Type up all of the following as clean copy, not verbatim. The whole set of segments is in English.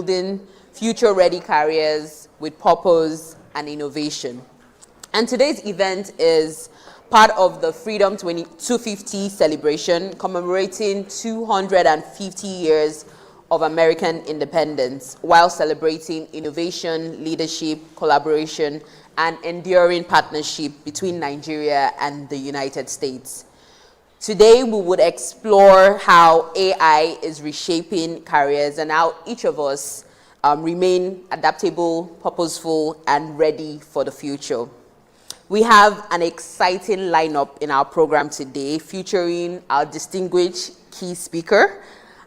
building future-ready careers with purpose and innovation. And today's event is part of the Freedom 250 celebration, commemorating 250 years of American independence, while celebrating innovation, leadership, collaboration, and enduring partnership between Nigeria and the United States. Today, we would explore how AI is reshaping careers and how each of us remain adaptable, purposeful, and ready for the future. We have an exciting lineup in our program today, featuring our distinguished key speaker,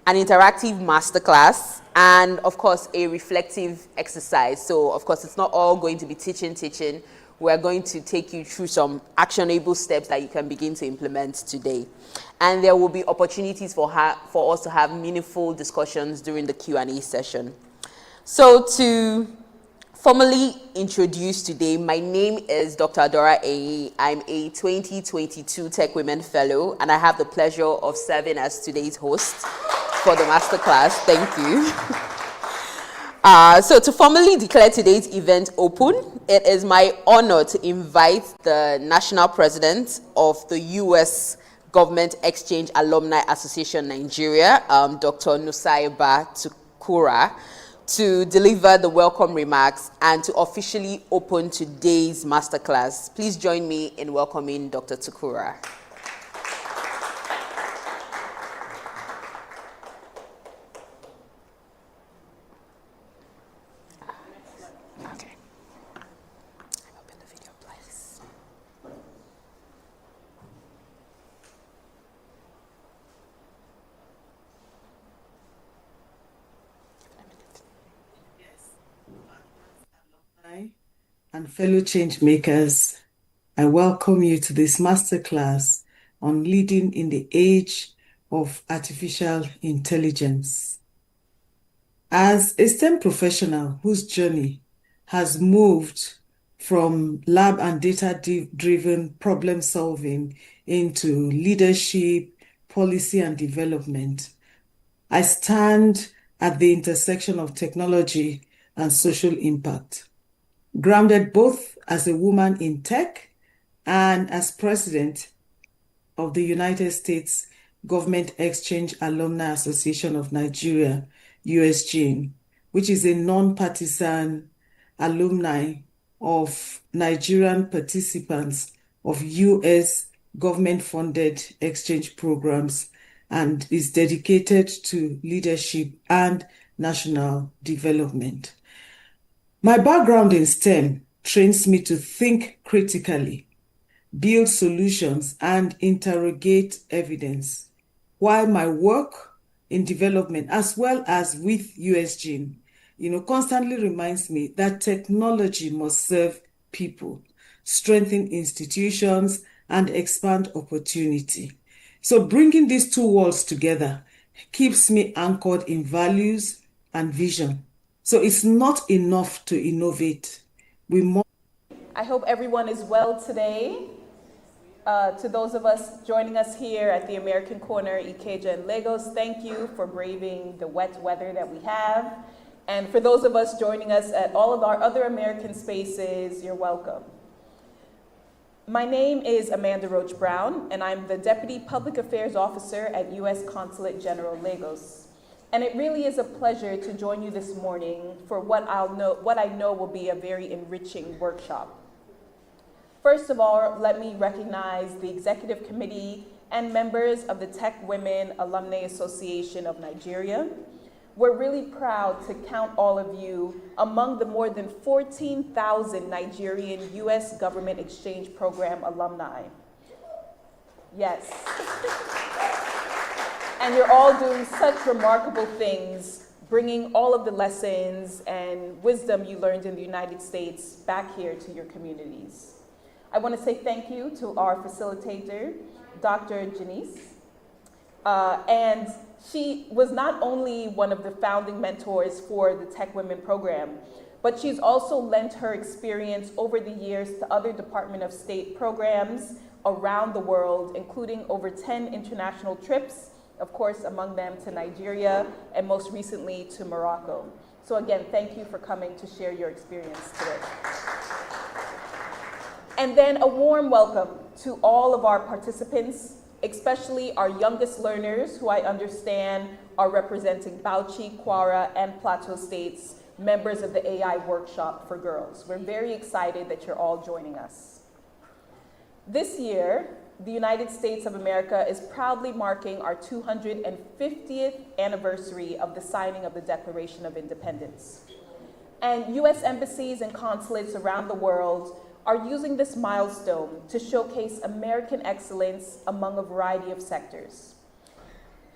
an interactive masterclass, and of course, a reflective exercise. So, of course, it's not all going to be teaching. We're going to take you through some actionable steps that you can begin to implement today. And there will be opportunities for us to have meaningful discussions during the Q&A session. So to formally introduce today, my name is Dr. Adora Eyi. I'm a 2022 TechWomen Fellow, and I have the pleasure of serving as today's host for the masterclass. Thank you. So to formally declare today's event open, it is my honor to invite the National President of the U.S. Government Exchange Alumni Association Nigeria, Dr. Nusaiba Tukura, to deliver the welcome remarks and to officially open today's masterclass. Please join me in welcoming Dr. Tukura. And fellow change makers, I welcome you to this masterclass on leading in the age of artificial intelligence. As a STEM professional whose journey has moved from lab and data-driven problem solving into leadership, policy, and development, I stand at the intersection of technology and social impact. Grounded both as a woman in tech and as president of the United States Government Exchange Alumni Association of Nigeria, USGN, which is a non-partisan alumni of Nigerian participants of US government-funded exchange programs and is dedicated to leadership and national development. My background in STEM trains me to think critically, build solutions, and interrogate evidence, while my work in development, as well as with USGN, constantly reminds me that technology must serve people, strengthen institutions, and expand opportunity. So bringing these two worlds together keeps me anchored in values and vision. So it's not enough to innovate. I hope everyone is well today. To those of us joining us here at the American Corner, Ikeja and Lagos, thank you for braving the wet weather that we have. And for those of us joining us at all of our other American spaces, you're welcome. My name is Amanda Roach Brown, and I'm the Deputy Public Affairs Officer at U.S. Consulate General Lagos. And it really is a pleasure to join you this morning for what I know will be a very enriching workshop. First of all, let me recognize the Executive Committee and members of the TechWomen Alumni Association of Nigeria. We're really proud to count all of you among the more than 14,000 Nigerian U.S. Government Exchange Program alumni. Yes. And you're all doing such remarkable things, bringing all of the lessons and wisdom you learned in the United States back here to your communities. I want to say thank you to our facilitator, Dr. Jeannice. And she was not only one of the founding mentors for the TechWomen program, but she's also lent her experience over the years to other Department of State programs around the world, including over 10 international trips, of course, among them to Nigeria, and most recently to Morocco. So again, thank you for coming to share your experience today. And then a warm welcome to all of our participants, especially our youngest learners who I understand are representing Bauchi, Kwara, and Plateau States, members of the AI Workshop for Girls. We're very excited that you're all joining us. This year, the United States of America is proudly marking our 250th anniversary of the signing of the Declaration of Independence. And US embassies and consulates around the world are using this milestone to showcase American excellence among a variety of sectors.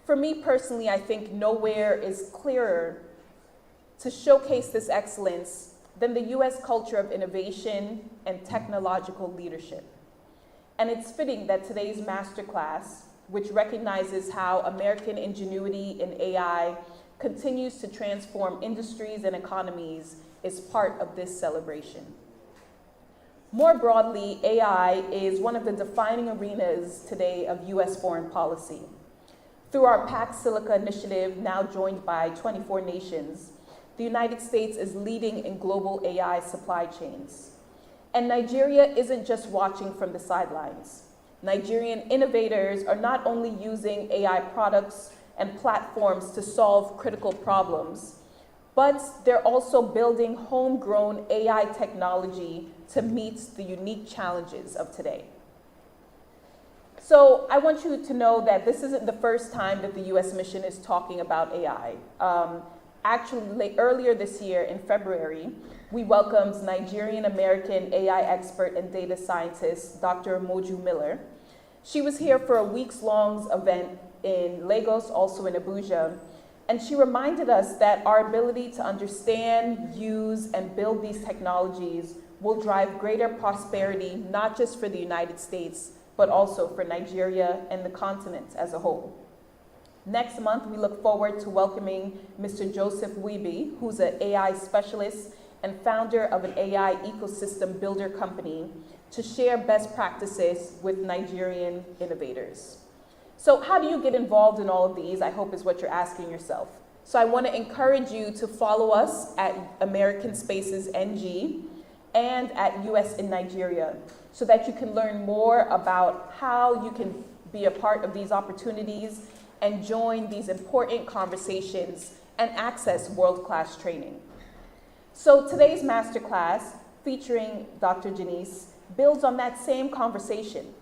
For me personally, I think nowhere is clearer to showcase this excellence than the US culture of innovation and technological leadership. And it's fitting that today's masterclass, which recognizes how American ingenuity in AI continues to transform industries and economies, is part of this celebration. More broadly, AI is one of the defining arenas today of US foreign policy. Through our Pax Silica initiative, now joined by 24 nations, the United States is leading in global AI supply chains. And Nigeria isn't just watching from the sidelines. Nigerian innovators are not only using AI products and platforms to solve critical problems, but they're also building homegrown AI technology to meet the unique challenges of today. So I want you to know that this isn't the first time that the US mission is talking about AI. Actually, earlier this year in February, we welcomed Nigerian-American AI expert and data scientist, Dr. Moju Miller. She was here for a weeks-long event in Lagos, also in Abuja, and she reminded us that our ability to understand, use, and build these technologies will drive greater prosperity, not just for the United States, but also for Nigeria and the continent as a whole. Next month, we look forward to welcoming Mr. Joseph Wiebe, who's an AI specialist and founder of an AI ecosystem builder company, to share best practices with Nigerian innovators. So how do you get involved in all of these, I hope is what you're asking yourself. So I want to encourage you to follow us at American Spaces NG and at US in Nigeria, so that you can learn more about how you can be a part of these opportunities and join these important conversations and access world-class training. So today's masterclass, featuring Dr. Jeannice, builds on that same conversation.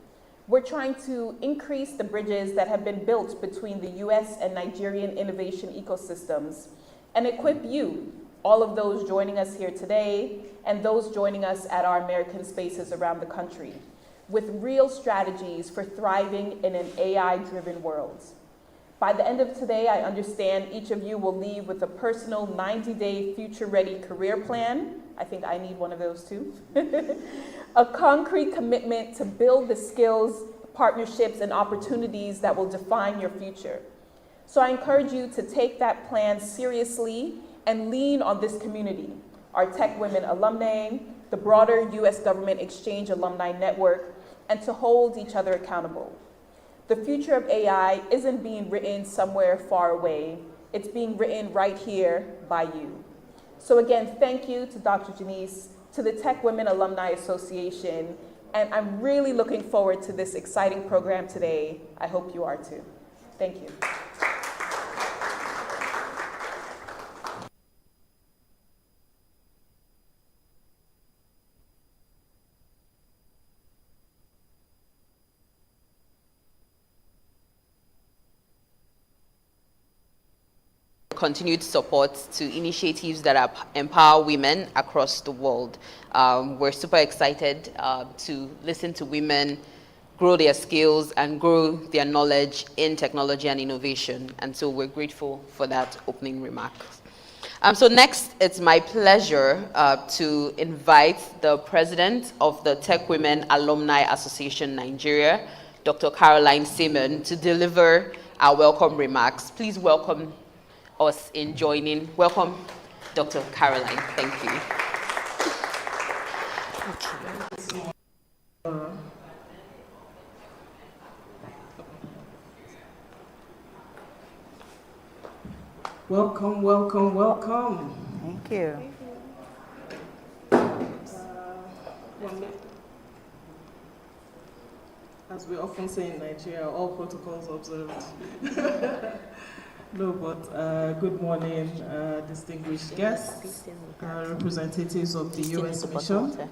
We're trying to increase the bridges that have been built between the US and Nigerian innovation ecosystems and equip you, all of those joining us here today and those joining us at our American Spaces around the country, with real strategies for thriving in an AI-driven world. By the end of today, I understand each of you will leave with a personal 90-day future-ready career plan. I think I need one of those too. A concrete commitment to build the skills, partnerships, and opportunities that will define your future. So I encourage you to take that plan seriously and lean on this community, our TechWomen alumni, the broader US Government Exchange Alumni Network, and to hold each other accountable. The future of AI isn't being written somewhere far away. It's being written right here by you. So again, thank you to Dr. Jeannice, to the TechWomen Alumni Association, and I'm really looking forward to this exciting program today. I hope you are too. Thank you. Continued support to initiatives that empower women across the world. We're super excited to listen to women grow their skills and grow their knowledge in technology and innovation. And so we're grateful for that opening remark. So next, it's my pleasure to invite the president of the TechWomen Alumni Association Nigeria, Dr. Caroline Simon, to deliver our welcome remarks. Please welcome us in joining. Welcome, Dr. Caroline. Thank you. Welcome, welcome, welcome. Thank you. As we often say in Nigeria, all protocols observed. No, but good morning, distinguished guests, representatives of the U.S. mission,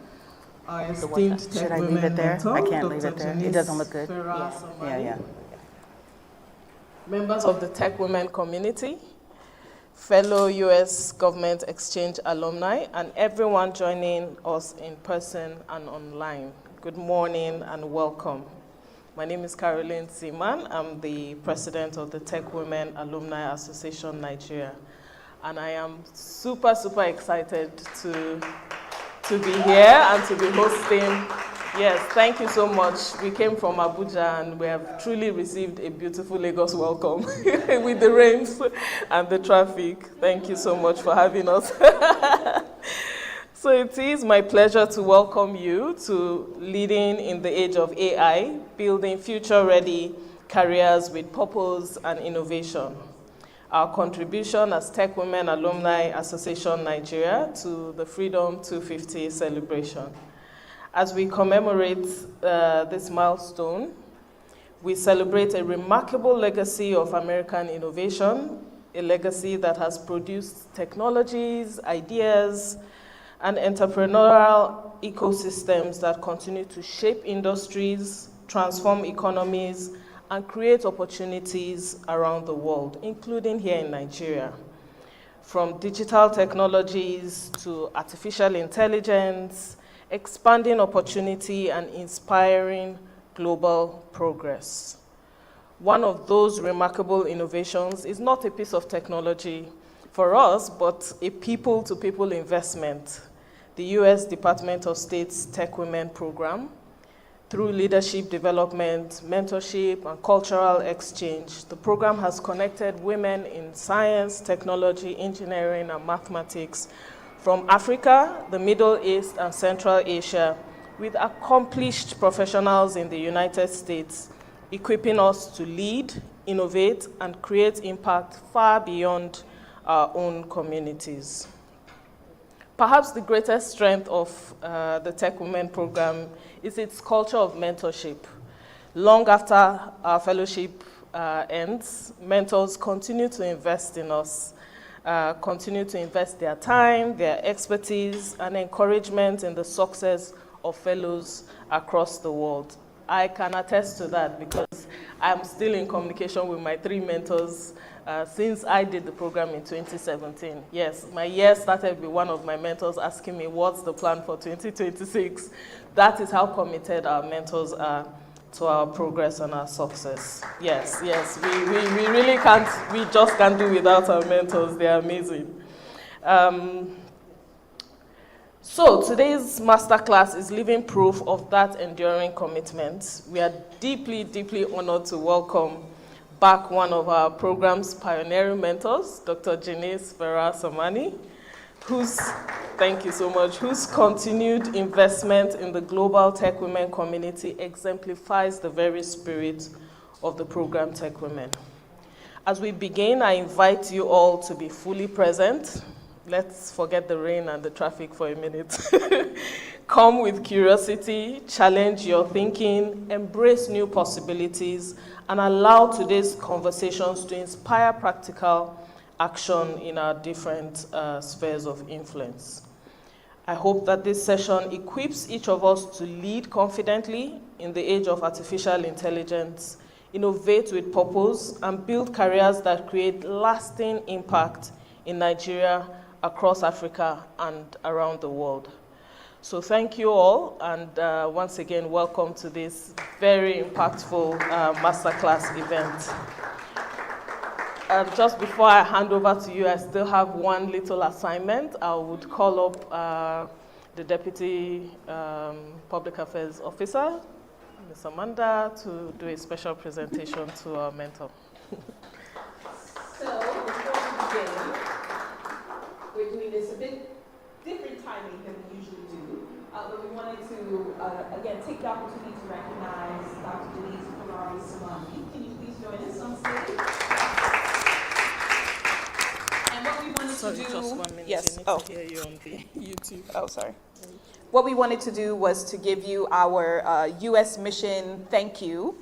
our esteemed TechWomen Mentor, I can't Dr. leave it there. Jeannice it doesn't look good. Fairrer-Samani, Yeah. members of the TechWomen community, fellow U.S. Government Exchange alumni, and everyone joining us in person and online. Good morning and welcome. My name is Caroline Seaman. I'm the president of the TechWomen Alumni Association Nigeria. And I am super, super excited to be here and to be hosting. Yes, thank you so much. We came from Abuja and we have truly received a beautiful Lagos welcome with the rains and the traffic. Thank you so much for having us. So it is my pleasure to welcome you to Leading in the Age of AI, Building Future-Ready Careers with Purpose and Innovation. Our contribution as TechWomen Alumni Association Nigeria to the Freedom 250 celebration. As we commemorate this milestone, we celebrate a remarkable legacy of American innovation, a legacy that has produced technologies, ideas, and entrepreneurial ecosystems that continue to shape industries, transform economies, and create opportunities around the world, including here in Nigeria. From digital technologies to artificial intelligence, expanding opportunity and inspiring global progress. One of those remarkable innovations is not a piece of technology for us, but a people-to-people investment. The U.S. Department of State's TechWomen program, through leadership development, mentorship, and cultural exchange, the program has connected women in science, technology, engineering, and mathematics from Africa, the Middle East, and Central Asia with accomplished professionals in the United States, equipping us to lead, innovate, and create impact far beyond our own communities. Perhaps the greatest strength of the TechWomen program is its culture of mentorship. Long after our fellowship ends, mentors continue to invest in us, continue to invest their time, their expertise, and encouragement in the success of fellows across the world. I can attest to that because I'm still in communication with my 3 mentors since I did the program in 2017. Yes, my year started with one of my mentors asking me, what's the plan for 2026? That is how committed our mentors are to our progress and our success. Yes, we really can't, we just can't do without our mentors. They're amazing. So today's masterclass is living proof of that enduring commitment. We are deeply, deeply honored to welcome back one of our program's pioneering mentors, Dr. Jeannice Fairrer-Samani, thank you so much, whose continued investment in the global TechWomen community exemplifies the very spirit of the program TechWomen. As we begin, I invite you all to be fully present. Let's forget the rain and the traffic for a minute. Come with curiosity, challenge your thinking, embrace new possibilities, and allow today's conversations to inspire practical action in our different spheres of influence. I hope that this session equips each of us to lead confidently in the age of artificial intelligence, innovate with purpose, and build careers that create lasting impact in Nigeria, across Africa, and around the world. So thank you all, and once again, welcome to this very impactful masterclass event. Just before I hand over to you, I still have one little assignment. I would call up the Deputy Public Affairs Officer, Ms. Amanda, to do a special presentation to our mentor. So before we begin, we're doing this a bit different timing than we usually do, but we wanted to, again, take the opportunity to recognize Dr. Jeannice Fairrer-Samani. Can you please join us on stage? And what we wanted to do... Just 1 minute. Yes. I need Oh. to hear you on the YouTube. Oh, sorry. What we wanted to do was to give you our U.S. mission thank you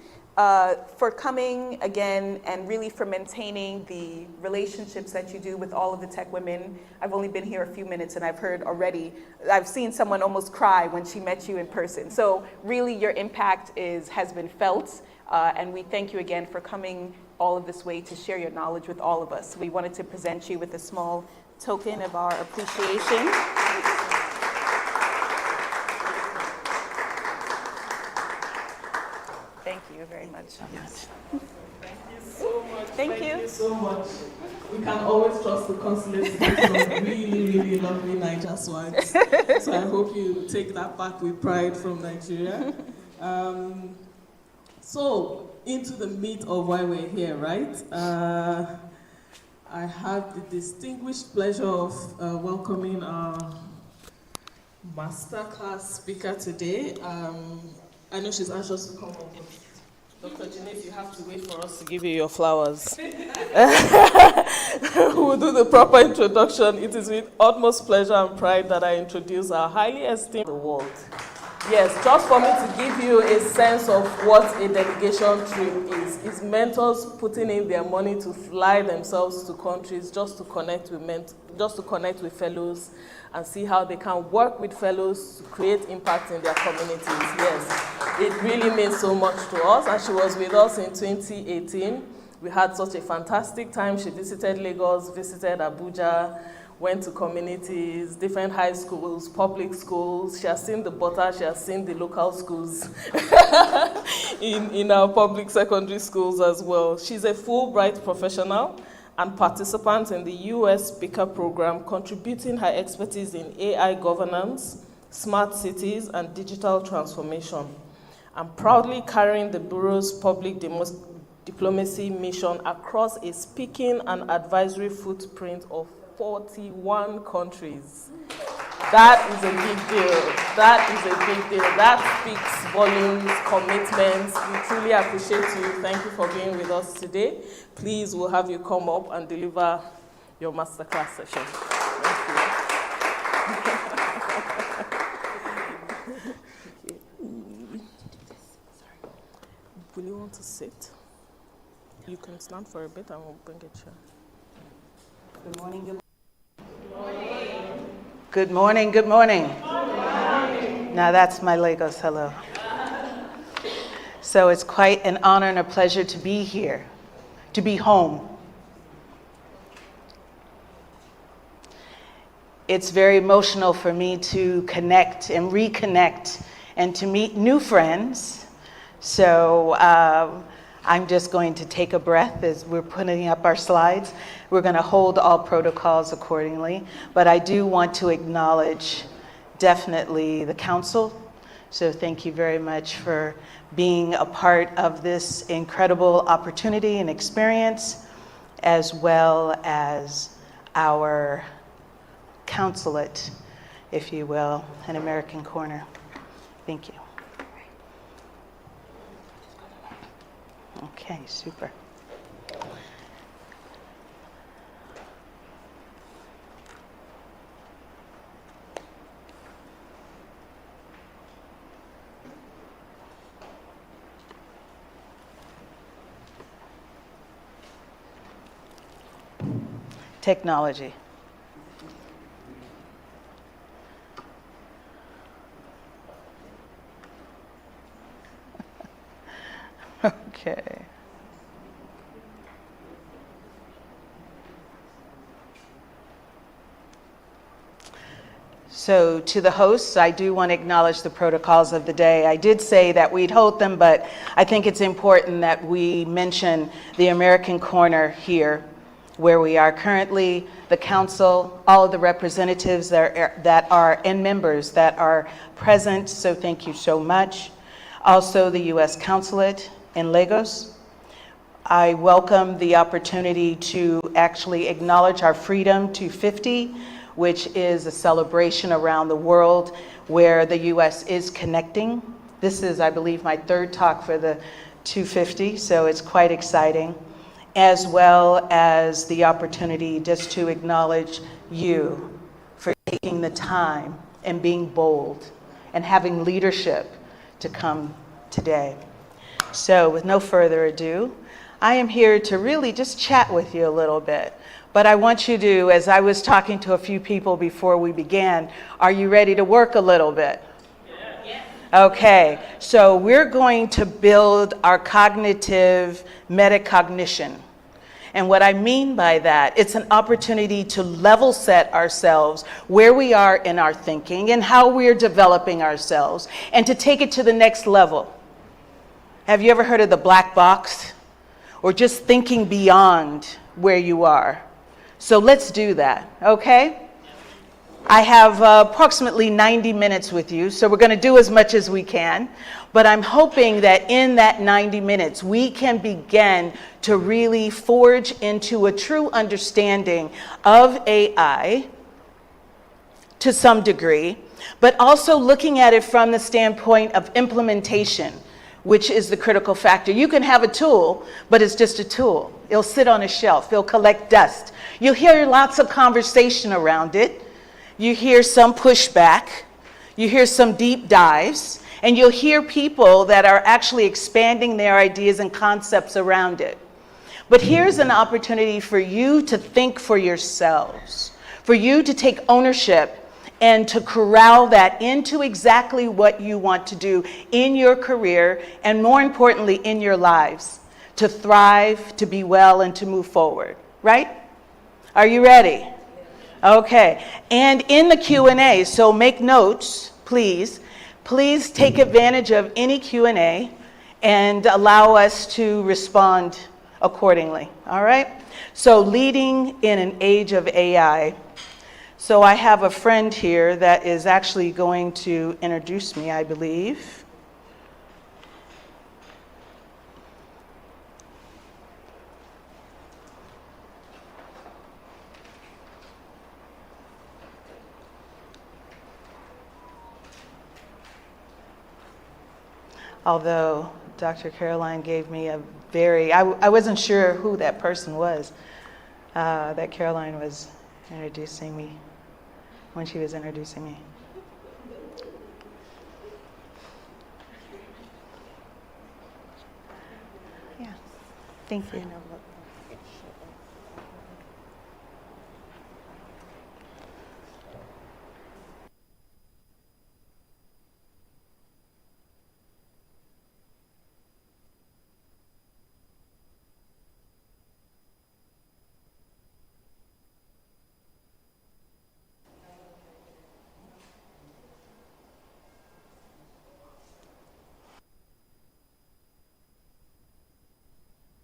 for coming again and really for maintaining the relationships that you do with all of the tech women. I've only been here a few minutes and I've heard already, I've seen someone almost cry when she met you in person. So really your impact has been felt and we thank you again for coming all of this way to share your knowledge with all of us. We wanted to present you with a small token of our appreciation. Thank you very much. Yes. Thank you so much. Thank you so much. We can always trust the consulate to do some really, really lovely Niger swags. So I hope you take that back with pride from Nigeria. So, into the meat of why we're here, right? I have the distinguished pleasure of welcoming our Masterclass speaker today. I know she's anxious to come up. Dr. Jeannice, you have to wait for us to give you your flowers. We'll do the proper introduction. It is with utmost pleasure and pride that I introduce our highly esteemed the world. Yes, just for me to give you a sense of what a delegation trip is mentors putting in their money to fly themselves to countries just to connect with fellows and see how they can work with fellows to create impact in their communities. Yes, it really means so much to us, and she was with us in 2018. We had such a fantastic time. She visited Lagos, visited Abuja, went to communities, different high schools, public schools. She has seen the butter, she has seen the local schools in our public secondary schools as well. She's a Fulbright professional and participant in the US Speaker Program, contributing her expertise in AI governance, smart cities, and digital transformation, and proudly carrying the Bureau's public diplomacy mission across a speaking and advisory footprint of 41 countries. That is a big deal. That is a big deal. That speaks volumes, commitments. We truly appreciate you. Thank you for being with us today. Please, we'll have you come up and deliver your masterclass session. Thank you. Will you want to sit? You can stand for a bit and we'll bring a chair. Good morning. Good morning. Good morning. Good morning. Now that's my Lagos hello. So it's quite an honor and a pleasure to be here, to be home. It's very emotional for me to connect and reconnect and to meet new friends. So I'm just going to take a breath as we're putting up our slides. We're going to hold all protocols accordingly, but I do want to acknowledge definitely the council. So thank you very much for being a part of this incredible opportunity and experience, as well as our consulate, if you will, an American Corner. Thank you. Okay, super. Technology. Okay. So to the hosts, I do want to acknowledge the protocols of the day. I did say that we'd hold them, but I think it's important that we mention the American Corner here, where we are currently, the council, all of the representatives that are and members that are present, so thank you so much. Also the U.S. Consulate in Lagos. I welcome the opportunity to actually acknowledge our Freedom 250, which is a celebration around the world where the U.S. is connecting. This is, I believe, my third talk for the 250, so it's quite exciting. as well as the opportunity just to acknowledge you for taking the time and being bold and having leadership to come today. So with no further ado, I am here to really just chat with you a little bit. But I want you to, as I was talking to a few people before we began, are you ready to work a little bit? Yeah. Okay, so we're going to build our cognitive metacognition. And what I mean by that, it's an opportunity to level set ourselves where we are in our thinking and how we're developing ourselves, and to take it to the next level. Have you ever heard of the black box? Or just thinking beyond where you are? So let's do that, okay? I have approximately 90 minutes with you, so we're going to do as much as we can. But I'm hoping that in that 90 minutes, we can begin to really forge into a true understanding of AI to some degree, but also looking at it from the standpoint of implementation, which is the critical factor. You can have a tool, but it's just a tool. It'll sit on a shelf. It'll collect dust. You'll hear lots of conversation around it. You hear some pushback. You hear some deep dives. And you'll hear people that are actually expanding their ideas and concepts around it. But here's an opportunity for you to think for yourselves, for you to take ownership and to corral that into exactly what you want to do in your career, and more importantly, in your lives, to thrive, to be well, and to move forward, right? Are you ready? Okay, and in the Q&A, so make notes, please. Please take advantage of any Q&A and allow us to respond accordingly, all right? So leading in an age of AI. So I have a friend here that is actually going to introduce me, I believe. Although Dr. Caroline gave me a very, I wasn't sure who that person was that Caroline was introducing me. When she was introducing me. Yeah, thank you.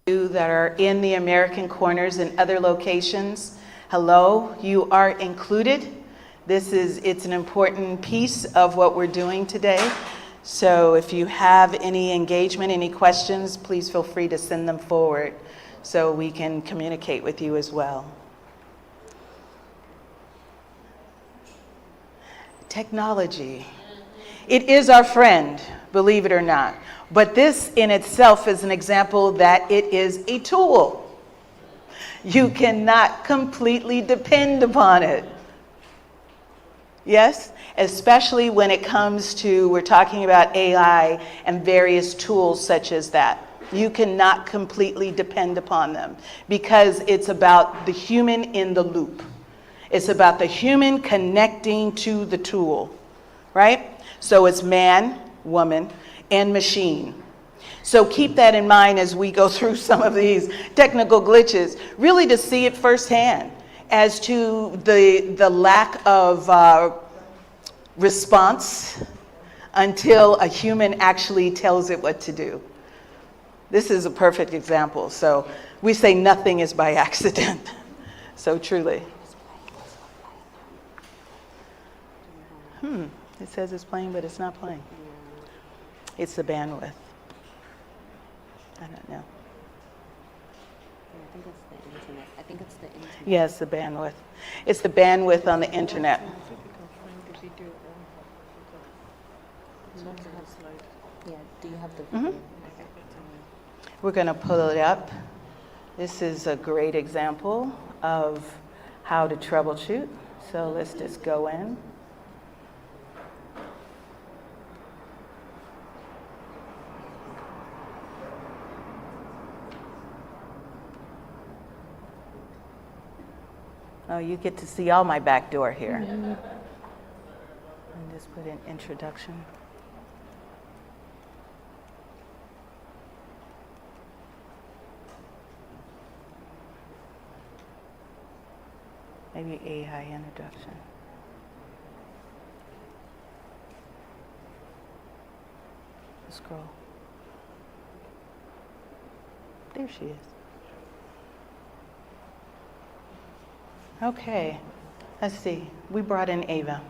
That are in the American corners and other locations, hello, you are included. It's an important piece of what we're doing today. So if you have any engagement, any questions, please feel free to send them forward so we can communicate with you as well. Technology. It is our friend, believe it or not. But this in itself is an example that it is a tool. You cannot completely depend upon it. Yes? Especially when it comes to, we're talking about AI and various tools such as that. You cannot completely depend upon them because it's about the human in the loop. It's about the human connecting to the tool, right? So it's man, woman, and machine. So keep that in mind as we go through some of these technical glitches, really to see it firsthand as to the lack of response until a human actually tells it what to do. This is a perfect example. So we say nothing is by accident. So truly. It says it's playing, but it's not playing. It's the bandwidth. I don't know. I think it's the internet. Yes, the bandwidth. It's the bandwidth on the internet. Yeah, do you have the We're going to pull it up. This is a great example of how to troubleshoot. So let's just go in. Oh, you get to see all my back door here. And just put in introduction. Maybe AI introduction. Scroll. There she is. Okay, let's see. We brought in Ava.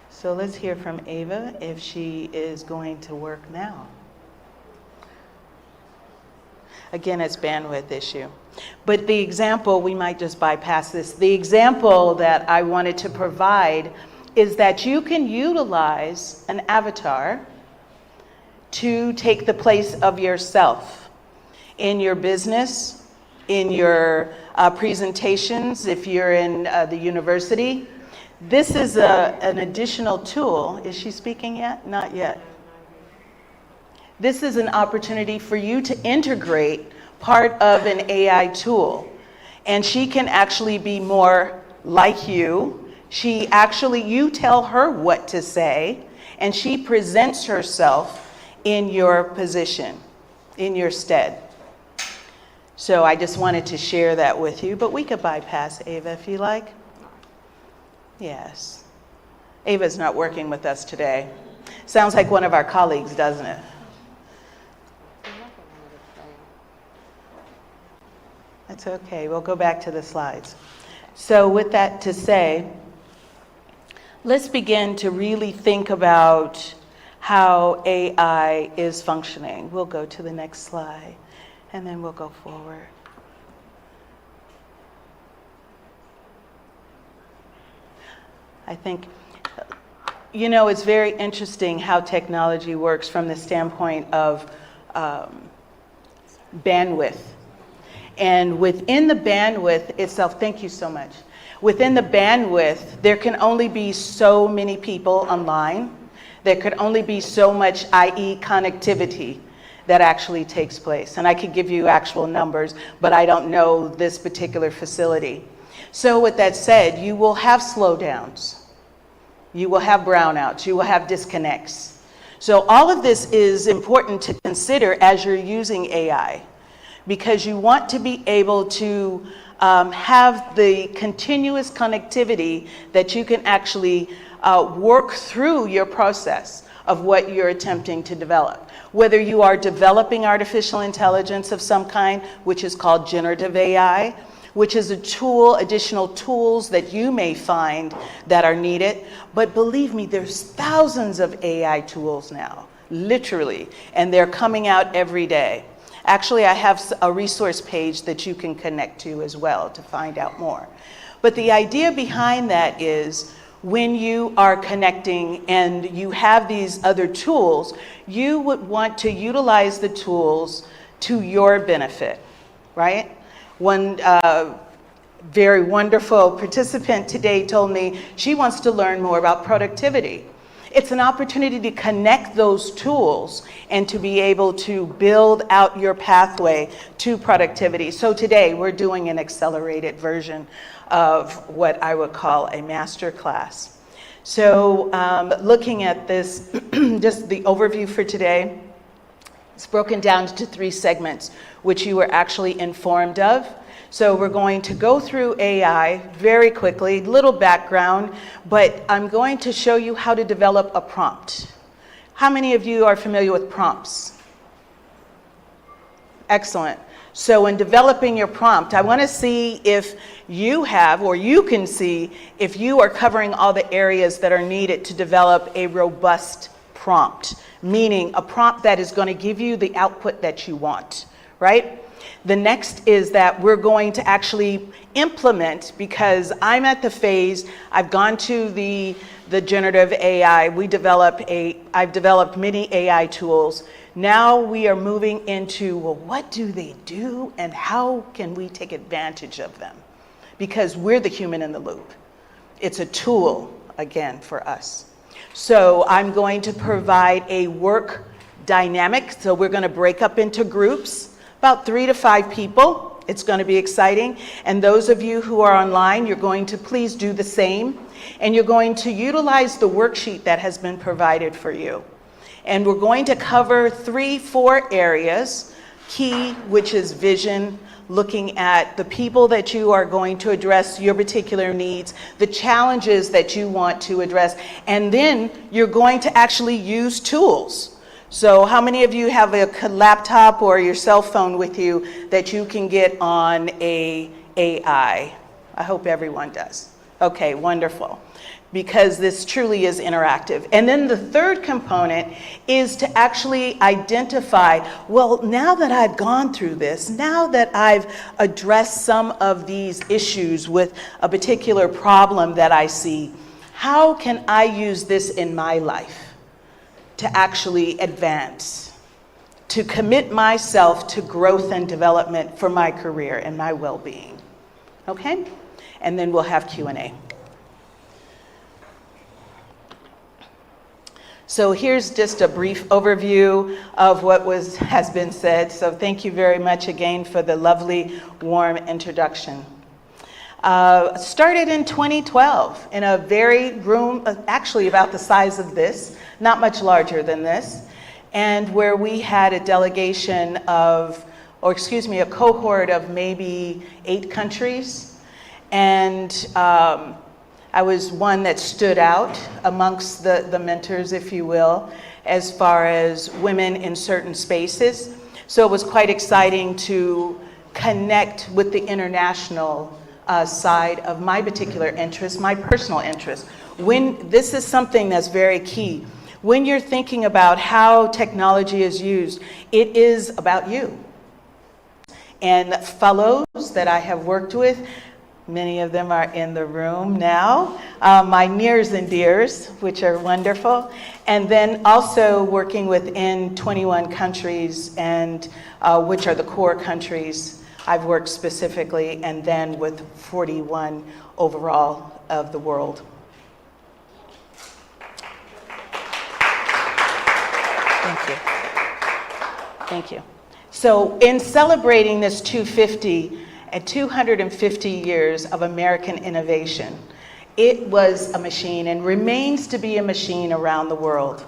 So let's hear from Ava if she is going to work now. Again, it's bandwidth issue. But the example, we might just bypass this. The example that I wanted to provide is that you can utilize an avatar to take the place of yourself in your business, in your presentations, if you're in the university. This is an additional tool. Is she speaking yet? Not yet. This is an opportunity for you to integrate part of an AI tool. And she can actually be more like you. You tell her what to say, and she presents herself in your position, in your stead. So I just wanted to share that with you, but we could bypass Ava if you like. Yes. Ava's not working with us today. Sounds like one of our colleagues, doesn't it? That's okay. We'll go back to the slides. So with that to say, let's begin to really think about how AI is functioning. We'll go to the next slide, and then we'll go forward. I think, it's very interesting how technology works from the standpoint of bandwidth. And within the bandwidth itself, thank you so much. Within the bandwidth, there can only be so many people online. There could only be so much, i.e. connectivity, that actually takes place. And I could give you actual numbers, but I don't know this particular facility. So with that said, you will have slowdowns. You will have brownouts. You will have disconnects. So all of this is important to consider as you're using AI, because you want to be able to have the continuous connectivity that you can actually work through your process of what you're attempting to develop. Whether you are developing artificial intelligence of some kind, which is called generative AI, which is a tool, additional tools that you may find that are needed. But believe me, there's thousands of AI tools now, literally, and they're coming out every day. Actually, I have a resource page that you can connect to as well to find out more. But the idea behind that is when you are connecting and you have these other tools, you would want to utilize the tools to your benefit, right? One very wonderful participant today told me she wants to learn more about productivity. It's an opportunity to connect those tools and to be able to build out your pathway to productivity. So today we're doing an accelerated version of what I would call a masterclass. So looking at this, just the overview for today, it's broken down into 3 segments, which you were actually informed of. So we're going to go through AI very quickly, little background, but I'm going to show you how to develop a prompt. How many of you are familiar with prompts? Excellent. So in developing your prompt, I want to see if you have, or you can see if you are covering all the areas that are needed to develop a robust prompt, meaning a prompt that is going to give you the output that you want, right? The next is that we're going to actually implement, because I'm at the phase, I've gone to the generative AI, I've developed many AI tools Now we are moving into, well, what do they do and how can we take advantage of them? Because we're the human in the loop. It's a tool, again, for us. So I'm going to provide a work dynamic. So we're going to break up into groups, about 3 to 5 people. It's going to be exciting. And those of you who are online, you're going to please do the same. And you're going to utilize the worksheet that has been provided for you. And we're going to cover 3-4 areas. Key, which is vision, looking at the people that you are going to address, your particular needs, the challenges that you want to address, and then you're going to actually use tools. So how many of you have a laptop or your cell phone with you that you can get on a AI? I hope everyone does. Okay, wonderful. Because this truly is interactive. And then the third component is to actually identify, well, now that I've gone through this, now that I've addressed some of these issues with a particular problem that I see, how can I use this in my life to actually advance, to commit myself to growth and development for my career and my well-being? Okay? And then we'll have Q&A. So here's just a brief overview of what has been said. So thank you very much again for the lovely, warm introduction. Started in 2012 in a very room, actually about the size of this, not much larger than this, and where we had a delegation of, a cohort of maybe 8 countries. And I was one that stood out amongst the mentors, if you will, as far as women in certain spaces. So it was quite exciting to connect with the international side of my particular interest, my personal interest. This is something that's very key. When you're thinking about how technology is used, it is about you. And fellows that I have worked with, many of them are in the room now, my nears and dears, which are wonderful. And then also working within 21 countries, and which are the core countries I've worked specifically, and then with 41 overall of the world. Thank you. Thank you. So in celebrating this 250 years of American innovation, it was a machine and remains to be a machine around the world.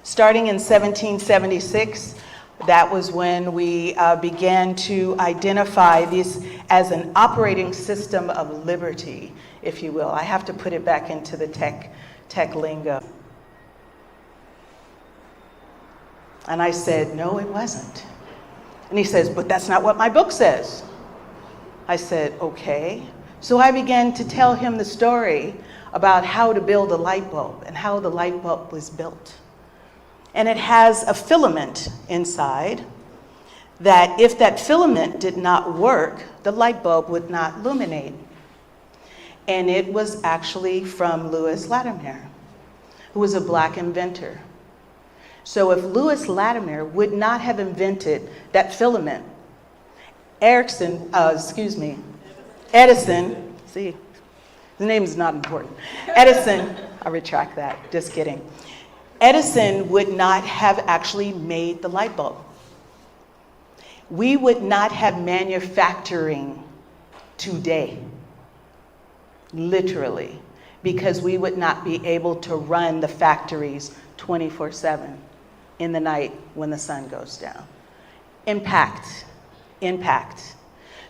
Starting in 1776, that was when we began to identify this as an operating system of liberty, if you will. I have to put it back into the tech lingo. And I said, no, it wasn't. And he says, but that's not what my book says. I said, okay. So I began to tell him the story about how to build a light bulb and how the light bulb was built. And it has a filament inside that if that filament did not work, the light bulb would not illuminate. And it was actually from Lewis Latimer, who was a Black inventor. So if Lewis Latimer would not have invented that filament, Edison, see, the name is not important. Edison, I retract that, just kidding. Edison would not have actually made the light bulb. We would not have manufacturing today, literally, because we would not be able to run the factories 24/7 in the night when the sun goes down. Impact.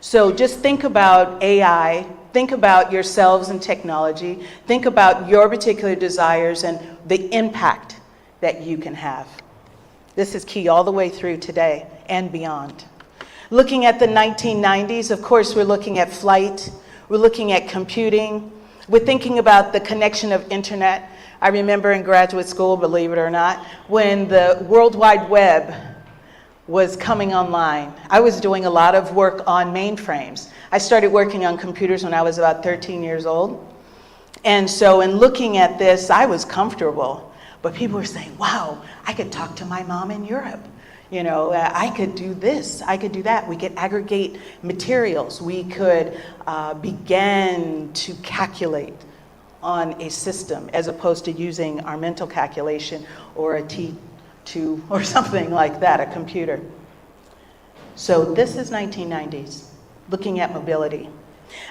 So just think about AI, think about yourselves and technology, think about your particular desires and the impact that you can have. This is key all the way through today and beyond. Looking at the 1990s, of course, we're looking at flight, we're looking at computing, we're thinking about the connection of internet. I remember in graduate school, believe it or not, when the World Wide Web was coming online. I was doing a lot of work on mainframes. I started working on computers when I was about 13 years old. And so in looking at this, I was comfortable. But people were saying, wow, I could talk to my mom in Europe. You know, I could do this, I could do that. We could aggregate materials. We could begin to calculate on a system as opposed to using our mental calculation or a T2 or something like that, a computer. So this is 1990s, looking at mobility.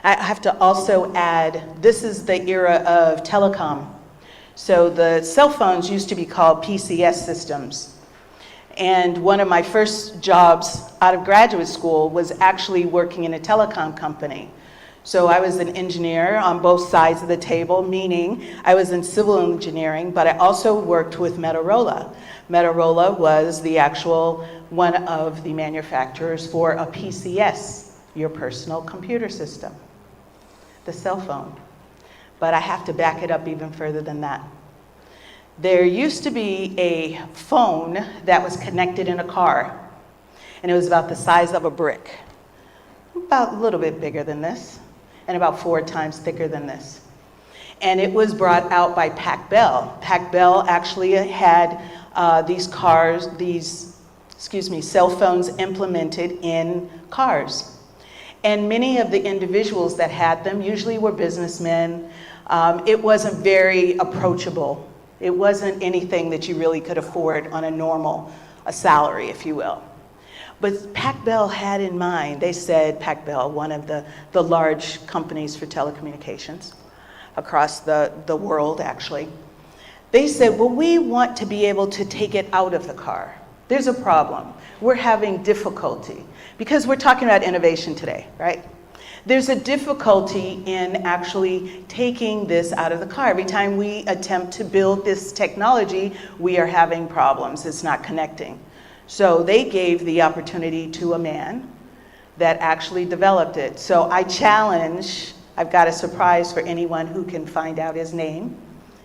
I have to also add, this is the era of telecom. So the cell phones used to be called PCS systems. And one of my first jobs out of graduate school was actually working in a telecom company. So I was an engineer on both sides of the table, meaning I was in civil engineering, but I also worked with Motorola. Motorola was the actual one of the manufacturers for a PCS, your personal computer system, the cell phone. But I have to back it up even further than that. There used to be a phone that was connected in a car, and it was about the size of a brick, about a little bit bigger than this, and about 4 times thicker than this. And it was brought out by Pac Bell. Pac Bell actually had these cell phones implemented in cars. And many of the individuals that had them usually were businessmen. It wasn't very approachable. It wasn't anything that you really could afford on a salary, if you will. But Pac Bell had in mind, they said, Pac Bell, one of the large companies for telecommunications across the world, actually, they said, well, we want to be able to take it out of the car. There's a problem. We're having difficulty because we're talking about innovation today, right? There's a difficulty in actually taking this out of the car. Every time we attempt to build this technology, we are having problems. It's not connecting. So they gave the opportunity to a man that actually developed it. So I challenge, I've got a surprise for anyone who can find out his name.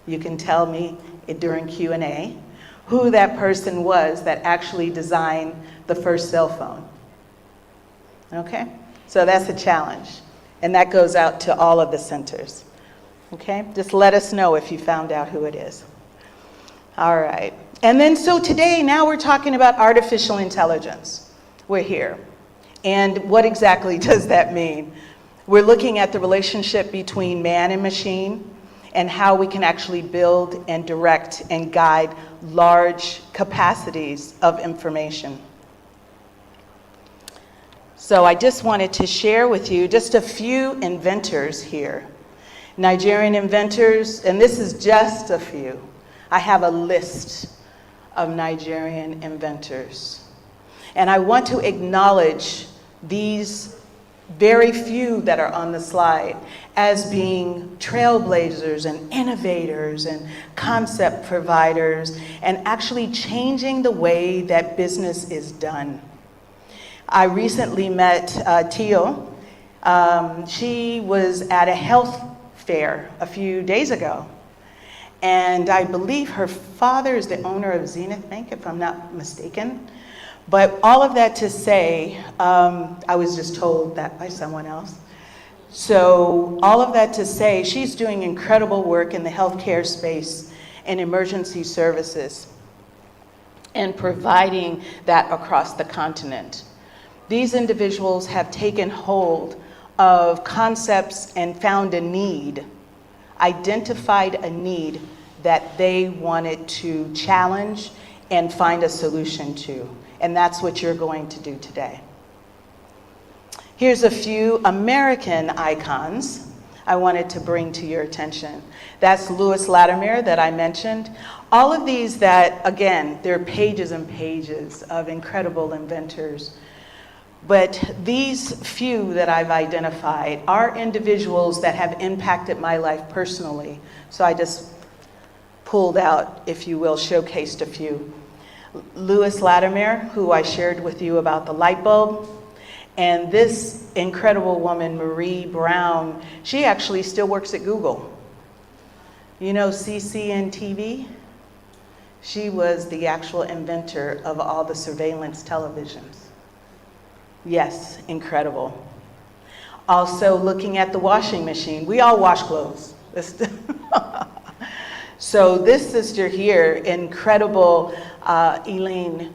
You can tell me during Q&A who that person was that actually designed the first cell phone. Okay? So that's a challenge. And that goes out to all of the centers. Okay? Just let us know if you found out who it is. All right. And then so today, now we're talking about artificial intelligence. We're here. And what exactly does that mean? We're looking at the relationship between man and machine and how we can actually build and direct and guide large capacities of information. So I just wanted to share with you just a few inventors here. Nigerian inventors, and this is just a few. I have a list of Nigerian inventors. And I want to acknowledge these very few that are on the slide as being trailblazers and innovators and concept providers and actually changing the way that business is done. I recently met Tio. She was at a health fair a few days ago. And I believe her father is the owner of Zenith Bank, if I'm not mistaken. But all of that to say, I was just told that by someone else. So all of that to say, she's doing incredible work in the healthcare space and emergency services and providing that across the continent. These individuals have taken hold of concepts and found a need, identified a need that they wanted to challenge and find a solution to. And that's what you're going to do today. Here's a few American icons I wanted to bring to your attention. That's Lewis Latimer that I mentioned. All of these that, again, there are pages and pages of incredible inventors. But these few that I've identified are individuals that have impacted my life personally. So I just pulled out, if you will, showcased a few. Lewis Latimer, who I shared with you about the light bulb. And this incredible woman, Marie Brown, she actually still works at Google. You know CCTV? She was the actual inventor of all the surveillance televisions. Yes, incredible. Also looking at the washing machine. We all wash clothes. So this sister here, incredible Elaine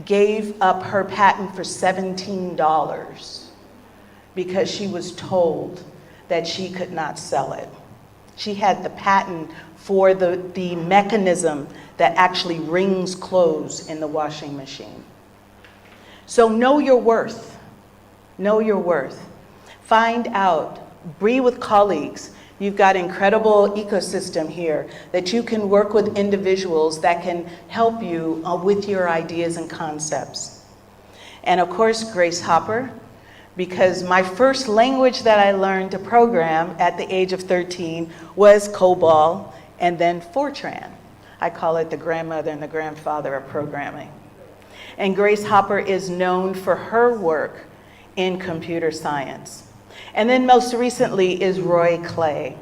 gave up her patent for $17 because she was told that she could not sell it. She had the patent for the mechanism that actually wrings clothes in the washing machine. So know your worth. Know your worth. Find out. Be with colleagues. You've got an incredible ecosystem here that you can work with individuals that can help you with your ideas and concepts. And of course, Grace Hopper, because my first language that I learned to program at the age of 13 was COBOL and then Fortran. I call it the grandmother and the grandfather of programming. And Grace Hopper is known for her work in computer science. And then most recently is Roy Clay,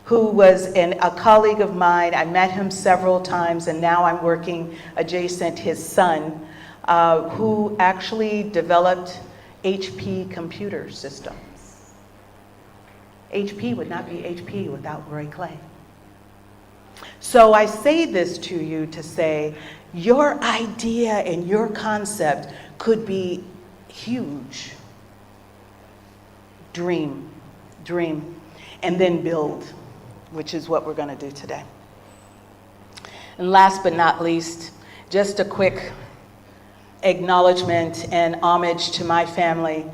who was a colleague of mine. I met him several times, and now I'm working adjacent his son, who actually developed HP computer systems. HP would not be HP without Roy Clay. So I say this to you to say, your idea and your concept could be huge. Dream, and then build, which is what we're going to do today. And last but not least, just a quick acknowledgement and homage to my family.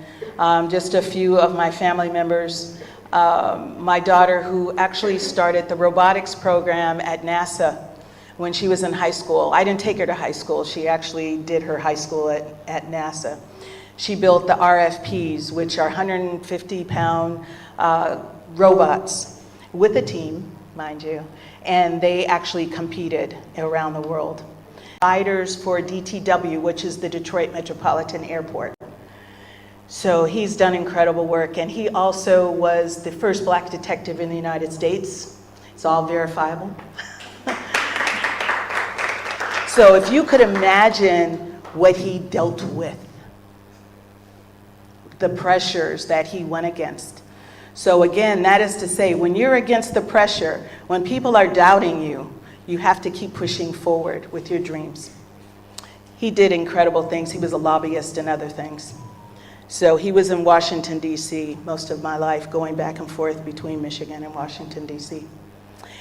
Just a few of my family members. My daughter, who actually started the robotics program at NASA when she was in high school. I didn't take her to high school. She actually did her high school at NASA. She built the RFPs, which are 150-pound robots with a team, mind you, and they actually competed around the world. Riders for DTW, which is the Detroit Metropolitan Airport. So he's done incredible work, and he also was the first Black detective in the United States. It's all verifiable. So if you could imagine what he dealt with, the pressures that he went against. So again, that is to say, when you're against the pressure, when people are doubting you, you have to keep pushing forward with your dreams. He did incredible things. He was a lobbyist and other things. So he was in Washington, D.C. most of my life, going back and forth between Michigan and Washington, D.C.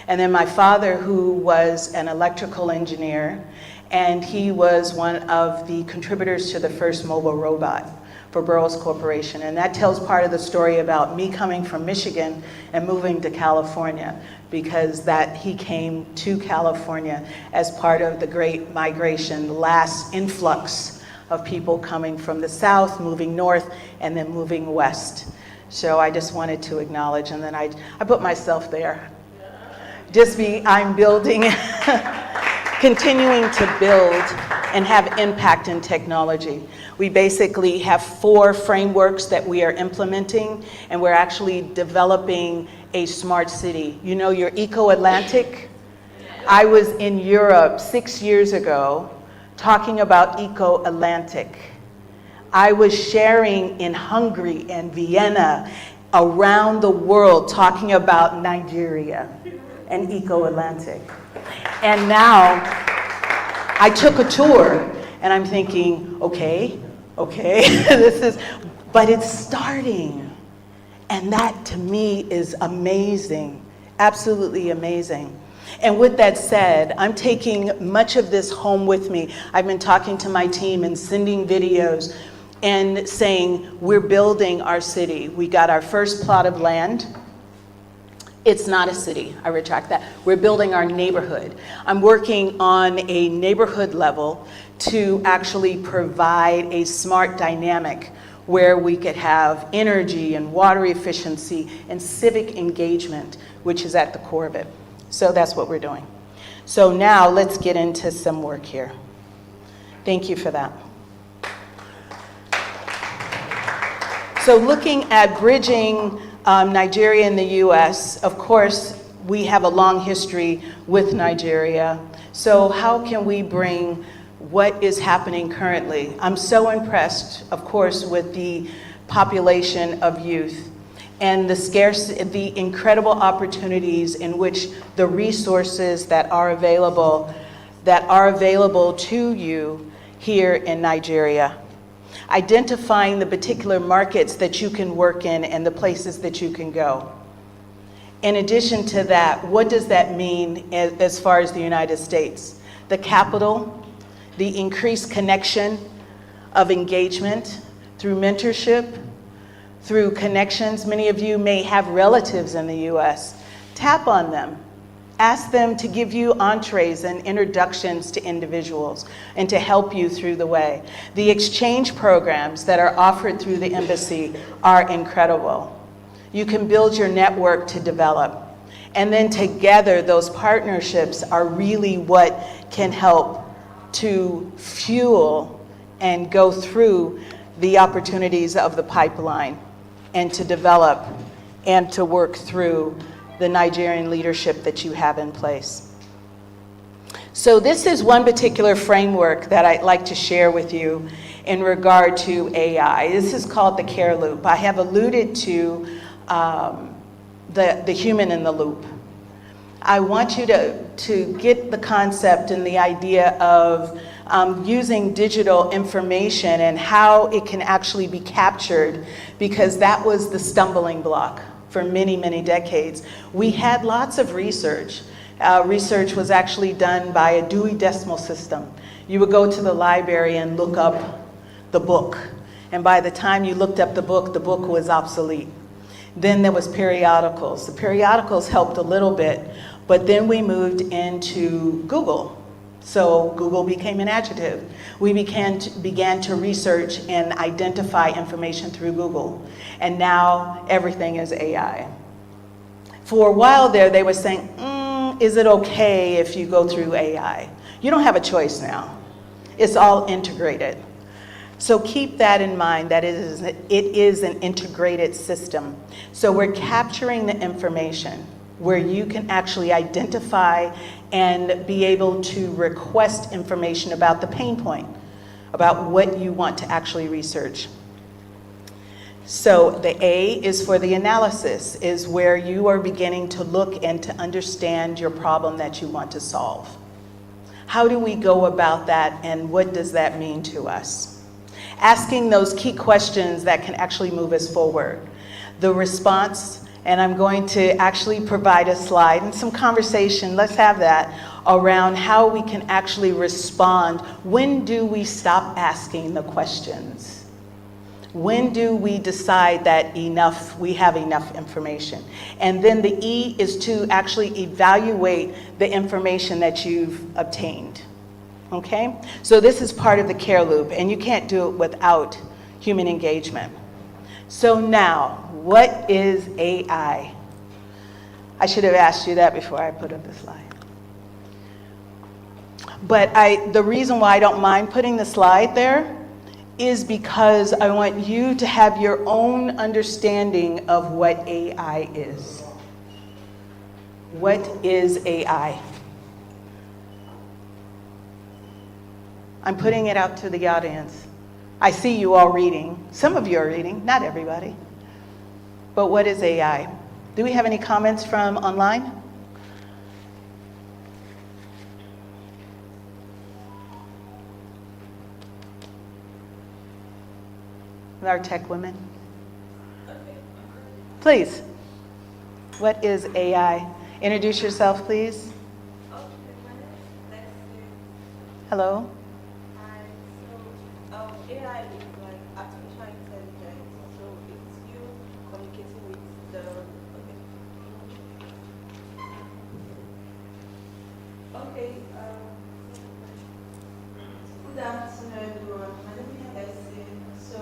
And then my father, who was an electrical engineer, and he was one of the contributors to the first mobile robot for Burroughs Corporation. And that tells part of the story about me coming from Michigan and moving to California, because he came to California as part of the Great Migration, the last influx of people coming from the south, moving north, and then moving west. So I just wanted to acknowledge, and then I put myself there. I'm building, continuing to build and have impact in technology. We basically have 4 frameworks that we are implementing, and we're actually developing a smart city. You know your Eco-Atlantic? I was in Europe 6 years ago talking about Eco-Atlantic. I was sharing in Hungary and Vienna, around the world, talking about Nigeria and Eco-Atlantic. And now I took a tour, and I'm thinking, okay, but it's starting. And that to me is amazing, absolutely amazing. And with that said, I'm taking much of this home with me. I've been talking to my team and sending videos and saying, we're building our city. We got our first plot of land. It's not a city, I retract that. We're building our neighborhood. I'm working on a neighborhood level to actually provide a smart dynamic where we could have energy and water efficiency and civic engagement, which is at the core of it. So that's what we're doing. So now let's get into some work here. Thank you for that. So looking at bridging Nigeria and the US, of course, we have a long history with Nigeria. So how can we bring what is happening currently? I'm so impressed, of course, with the population of youth and the incredible opportunities in which the resources that are available to you here in Nigeria. Identifying the particular markets that you can work in and the places that you can go. In addition to that, what does that mean as far as the United States? The capital, the increased connection of engagement through mentorship, through connections. Many of you may have relatives in the US. Tap on them. Ask them to give you entrees and introductions to individuals and to help you through the way. The exchange programs that are offered through the embassy are incredible. You can build your network to develop. And then together, those partnerships are really what can help to fuel and go through the opportunities of the pipeline and to develop and to work through the Nigerian leadership that you have in place. So this is one particular framework that I'd like to share with you in regard to AI. This is called the care loop. I have alluded to the human in the loop. I want you to get the concept and the idea of using digital information and how it can actually be captured, because that was the stumbling block for many, many decades. We had lots of research. Research was actually done by a Dewey Decimal System. You would go to the library and look up the book. And by the time you looked up the book was obsolete. Then there was periodicals. The periodicals helped a little bit, but then we moved into Google. So Google became an adjective. We began to research and identify information through Google. And now everything is AI. For a while there, they were saying, is it okay if you go through AI? You don't have a choice now. It's all integrated. So keep that in mind, that it is an integrated system. So we're capturing the information where you can actually identify and be able to request information about the pain point, about what you want to actually research. So the A is for the analysis, is where you are beginning to look and to understand your problem that you want to solve. How do we go about that, and what does that mean to us? Asking those key questions that can actually move us forward. The response, and I'm going to actually provide a slide and some conversation, let's have that, around how we can actually respond. When do we stop asking the questions? When do we decide that we have enough information? And then the E is to actually evaluate the information that you've obtained. Okay? So this is part of the care loop, and you can't do it without human engagement. So now, what is AI? I should have asked you that before I put up the slide. But the reason why I don't mind putting the slide there is because I want you to have your own understanding of what AI is. What is AI? I'm putting it out to the audience. I see you all reading. Some of you are reading, not everybody. But what is AI? Do we have any comments from online? Our tech women? Please. What is AI? Introduce yourself, please. Hello. Hi. So AI is like artificial intelligence. So it's you communicating with the. Okay. Good afternoon, everyone. My name is Leslie. So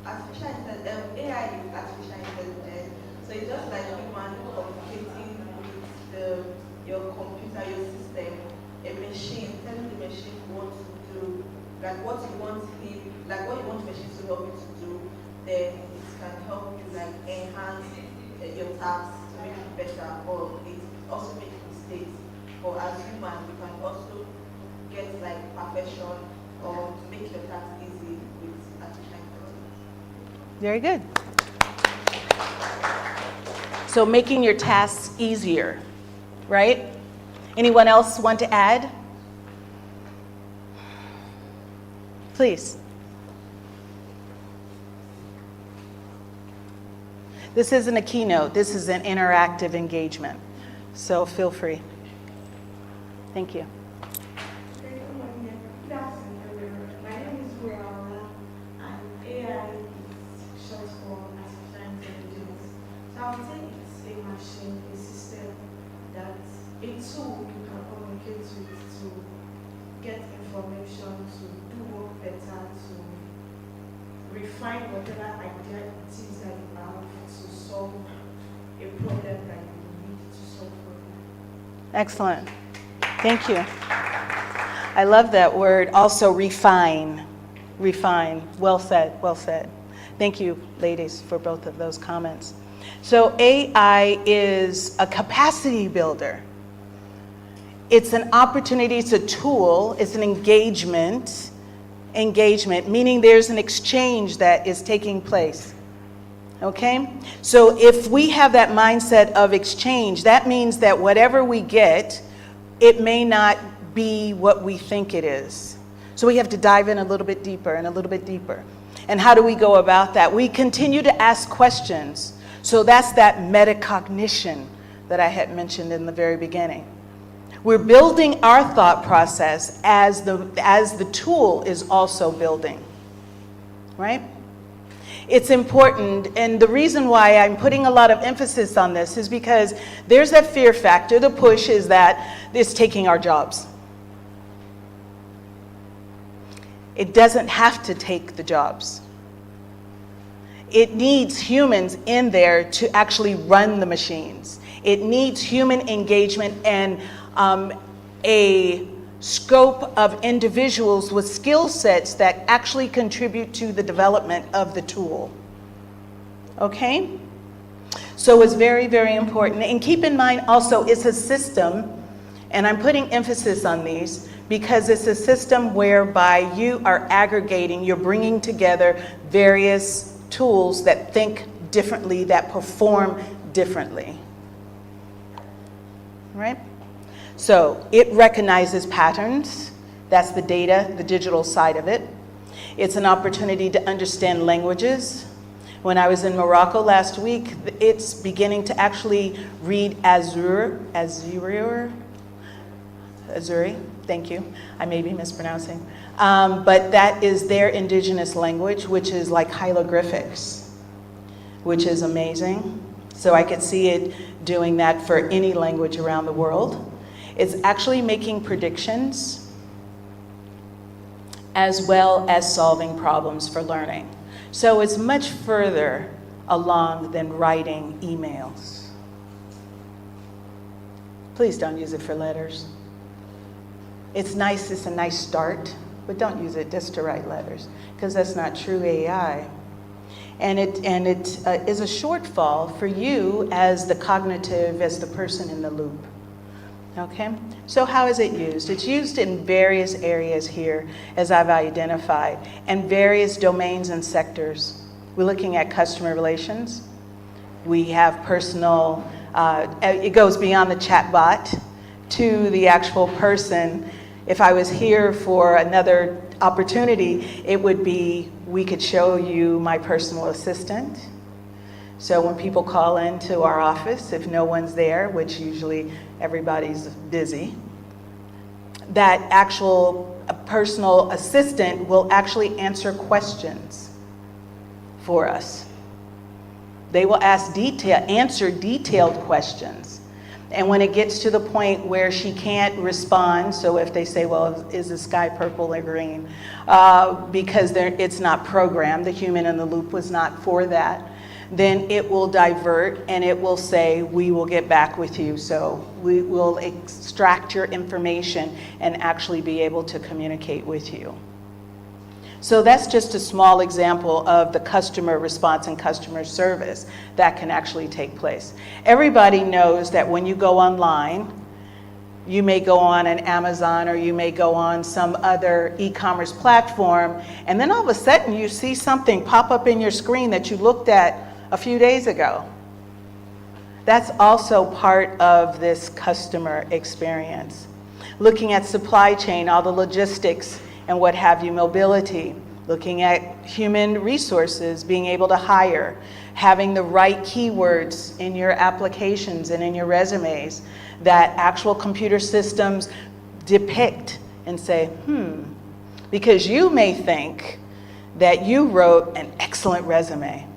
artificial intelligence, AI is artificial intelligence. So it's just like human communicating with your computer, your system, a machine, telling the machine what to do, like what you want machines to help you to do. Then it can help you like enhance your tasks to make it better, or it also make mistakes. Or as human, we can also get like perfection or to make your task easy with artificial intelligence. Very good. So making your tasks easier, right? Anyone else want to add? Please. This isn't a keynote, this is an interactive engagement. So feel free. Thank you. Good morning. Good afternoon, everyone. My name is Brianna, and AI is short for artificial intelligence. So I would say it's a machine, a system, that a tool you can communicate with to get information, to do work better, to refine whatever idea it is that you have to solve a problem that you need to solve for you. Excellent. Thank you. I love that word. Also, refine. Refine. Well said. Well said. Thank you, ladies, for both of those comments. So AI is a capacity builder. It's an opportunity, it's a tool, it's an engagement, meaning there's an exchange that is taking place. Okay? So if we have that mindset of exchange, that means that whatever we get, it may not be what we think it is. So we have to dive in a little bit deeper and a little bit deeper. And how do we go about that? We continue to ask questions. So that's that metacognition that I had mentioned in the very beginning. We're building our thought process as the tool is also building, right? It's important, and the reason why I'm putting a lot of emphasis on this is because there's that fear factor. The push is that it's taking our jobs. It doesn't have to take the jobs. It needs humans in there to actually run the machines. It needs human engagement and a scope of individuals with skill sets that actually contribute to the development of the tool. Okay? So it's very, very important. And keep in mind also it's a system, and I'm putting emphasis on these because it's a system whereby you are aggregating, you're bringing together various tools that think differently, that perform differently. Right? So it recognizes patterns. That's the data, the digital side of it. It's an opportunity to understand languages. When I was in Morocco last week, it's beginning to actually read Azuri, thank you. I may be mispronouncing. But that is their indigenous language, which is like hieroglyphics, which is amazing. So I could see it doing that for any language around the world. It's actually making predictions as well as solving problems for learning. So it's much further along than writing emails. Please don't use it for letters. It's nice, it's a nice start, but don't use it just to write letters, because that's not true AI. And it is a shortfall for you as the cognitive, as the person in the loop. Okay, so how is it used? It's used in various areas here, as I've identified, and various domains and sectors. We're looking at customer relations. We have personal, it goes beyond the chatbot to the actual person. If I was here for another opportunity, it would be, we could show you my personal assistant. So when people call into our office, if no one's there, which usually everybody's busy, that actual personal assistant will actually answer questions for us. They will answer detailed questions. And when it gets to the point where she can't respond, so if they say, well, is the sky purple or green? Because it's not programmed, the human in the loop was not for that, then it will divert and it will say, we will get back with you. So we will extract your information and actually be able to communicate with you. So that's just a small example of the customer response and customer service that can actually take place. Everybody knows that when you go online, you may go on an Amazon or you may go on some other e-commerce platform, and then all of a sudden you see something pop up in your screen that you looked at a few days ago. That's also part of this customer experience. Looking at supply chain, all the logistics and what have you, mobility, looking at human resources, being able to hire, having the right keywords in your applications and in your resumes that actual computer systems depict and say, because you may think that you wrote an excellent resume.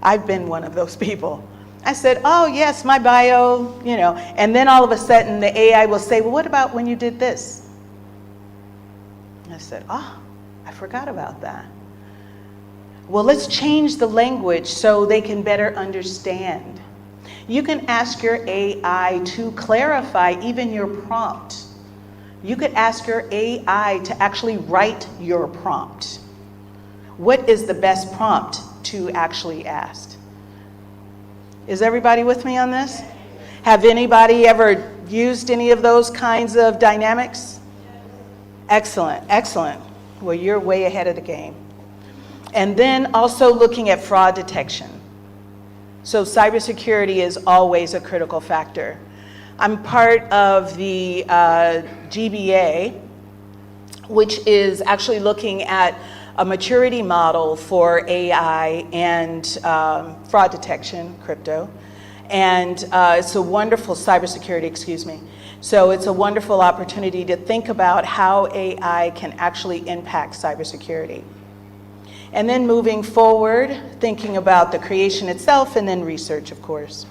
I've been one of those people. I said, oh yes, my bio, and then all of a sudden the AI will say, well, what about when you did this? I said, oh, I forgot about that. Well, let's change the language so they can better understand. You can ask your AI to clarify even your prompt. You could ask your AI to actually write your prompt. What is the best prompt to actually ask? Is everybody with me on this? Have anybody ever used any of those kinds of dynamics? Excellent, excellent. Well, you're way ahead of the game. And then also looking at fraud detection. So cybersecurity is always a critical factor. I'm part of the GBA, which is actually looking at a maturity model for AI and fraud detection, crypto. And it's a wonderful cybersecurity, excuse me. So it's a wonderful opportunity to think about how AI can actually impact cybersecurity. And then moving forward, thinking about the creation itself and then research, of course.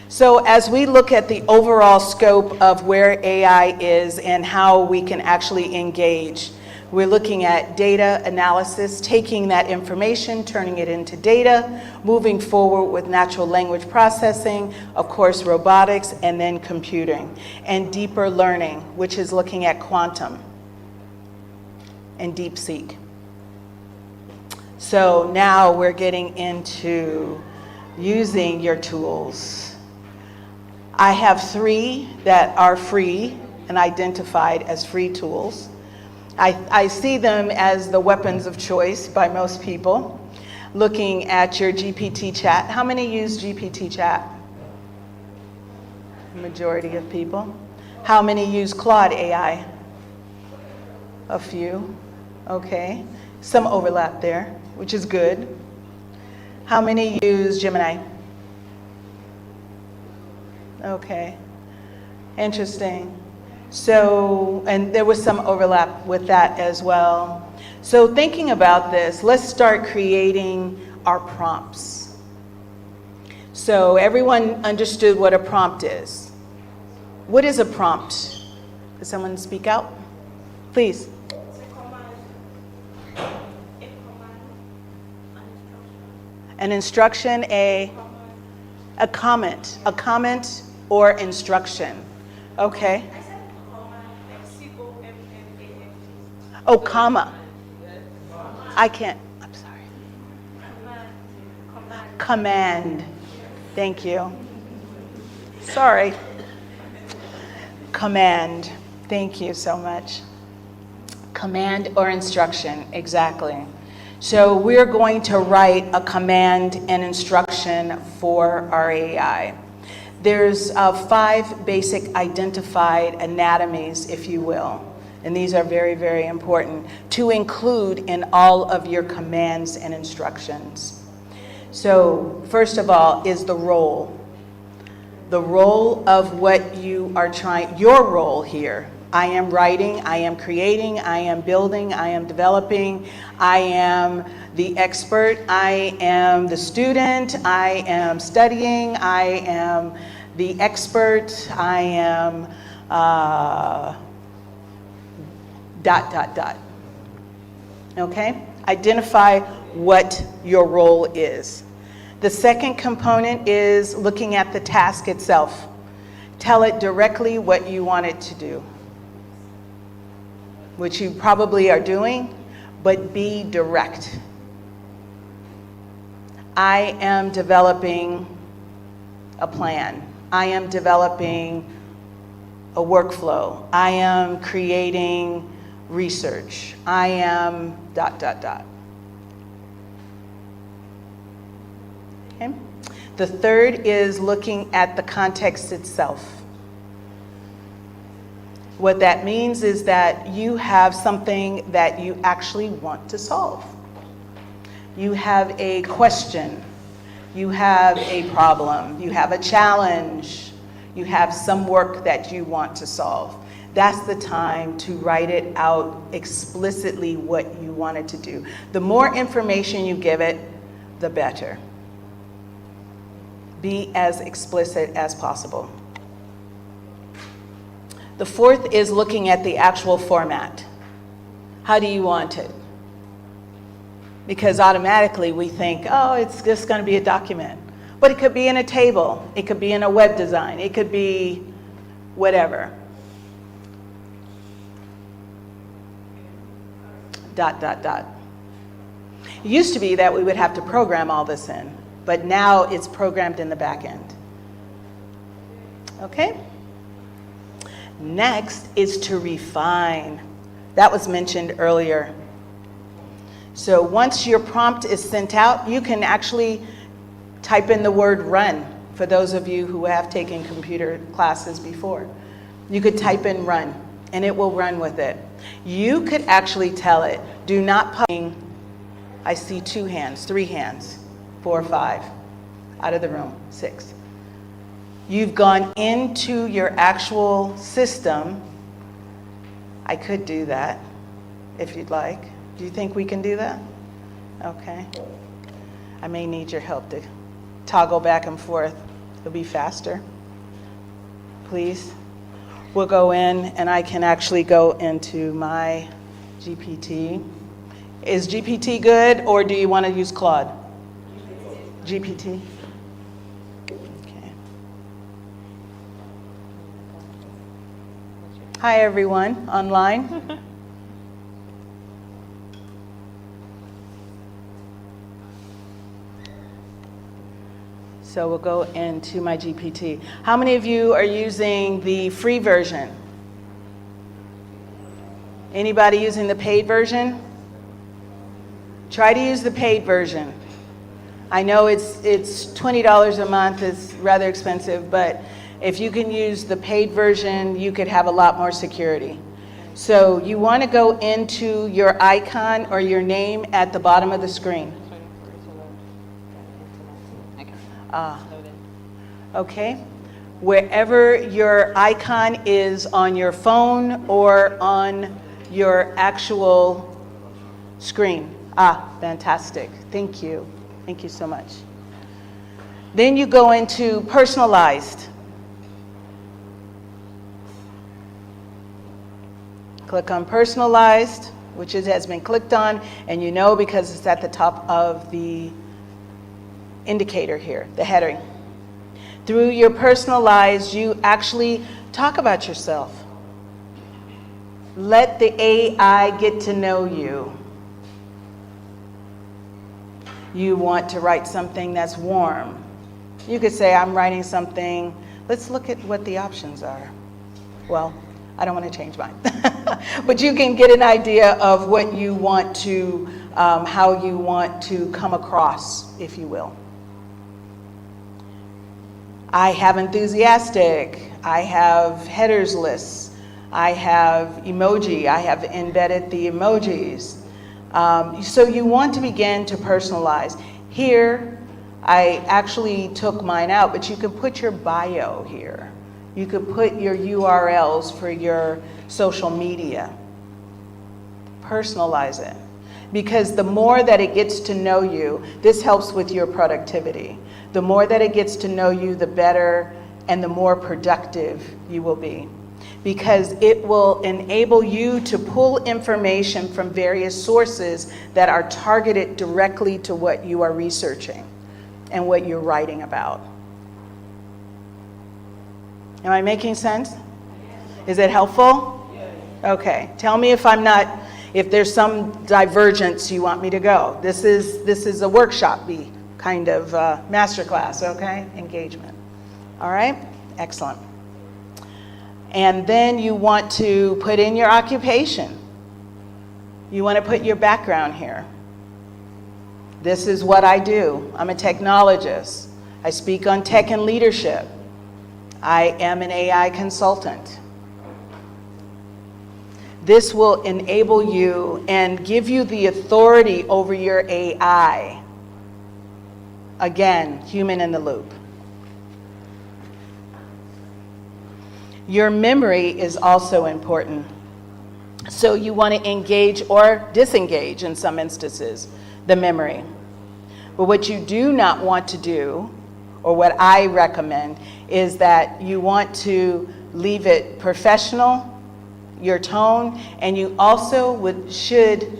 So as we look at the overall scope of where AI is and how we can actually engage, we're looking at data analysis, taking that information, turning it into data, moving forward with natural language processing, of course robotics, and then computing, and deeper learning, which is looking at quantum and DeepSeek. So now we're getting into using your tools. I have 3 that are free and identified as free tools. I see them as the weapons of choice by most people. Looking at your GPT chat. How many use GPT chat? Majority of people. How many use Claude AI? A few. Okay. Some overlap there, which is good. How many use Gemini? Okay. Interesting. So, and there was some overlap with that as well. So thinking about this, let's start creating our prompts. So everyone understood what a prompt is. What is a prompt? Does someone speak out? Please. An instruction, a comment or instruction. Okay. Oh, comma. I can't, I'm sorry. Command. Thank you. Sorry. Command. Thank you so much. Command or instruction, exactly. So we're going to write a command and instruction for our AI. There's 5 basic identified anatomies, if you will. And these are very, very important to include in all of your commands and instructions. So first of all is the role. The role of what you are trying, your role here. I am writing, I am creating, I am building, I am developing, I am the expert, I am the student, I am studying, I am the expert, I am dot. Okay? Identify what your role is. The second component is looking at the task itself. Tell it directly what you want it to do, which you probably are doing, but be direct. I am developing a plan. I am developing a workflow. I am creating research. I am dot. Okay. The third is looking at the context itself. What that means is that you have something that you actually want to solve. You have a question, you have a problem, you have a challenge, you have some work that you want to solve. That's the time to write it out explicitly what you wanted to do. The more information you give it, the better. Be as explicit as possible. The fourth is looking at the actual format. How do you want it? Because automatically we think, oh, it's just going to be a document. But it could be in a table. It could be in a web design. It could be whatever. ... It used to be that we would have to program all this in, but now it's programmed in the back end. Okay? Next is to refine. That was mentioned earlier. So once your prompt is sent out, you can actually type in the word run, for those of you who have taken computer classes before. You could type in run, and it will run with it. You could actually tell it, do not publish. I see 2 hands, 3 hands, 4, 5, out of the room, 6. You've gone into your actual system. I could do that if you'd like. Do you think we can do that? Okay. I may need your help to toggle back and forth. It'll be faster. Please. We'll go in and I can actually go into my GPT. Is GPT good, or do you want to use Claude? GPT? Okay. Hi everyone online. So we'll go into my GPT. How many of you are using the free version? Anybody using the paid version? Try to use the paid version. I know it's $20 a month, it's rather expensive, but if you can use the paid version, you could have a lot more security. So you want to go into your icon or your name at the bottom of the screen. Okay. Wherever your icon is on your phone or on your actual screen. Fantastic. Thank you. Thank you so much. Then you go into personalized. Click on personalized, which has been clicked on, and you know because it's at the top of the indicator here, the heading. Through your personalized, you actually talk about yourself. Let the AI get to know you. You want to write something that's warm. You could say, I'm writing something. Let's look at what the options are. Well, I don't want to change mine. But you can get an idea of what you want to, how you want to come across, if you will. I have enthusiastic, I have headers lists, I have emoji, I have embedded the emojis. So you want to begin to personalize. Here, I actually took mine out, but you can put your bio here. You could put your URLs for your social media. Personalize it. Because the more that it gets to know you, this helps with your productivity. The more that it gets to know you, the better and the more productive you will be. Because it will enable you to pull information from various sources that are targeted directly to what you are researching and what you're writing about. Am I making sense? Is it helpful? Okay. Tell me if there's some divergence you want me to go. This is a workshop-y kind of masterclass, okay? Engagement. All right? Excellent. And then you want to put in your occupation. You want to put your background here. This is what I do. I'm a technologist. I speak on tech and leadership. I am an AI consultant. This will enable you and give you the authority over your AI. Again, human in the loop. Your memory is also important. So you want to engage or disengage, in some instances, the memory. But what you do not want to do, or what I recommend, is that you want to leave it professional, your tone, and you also should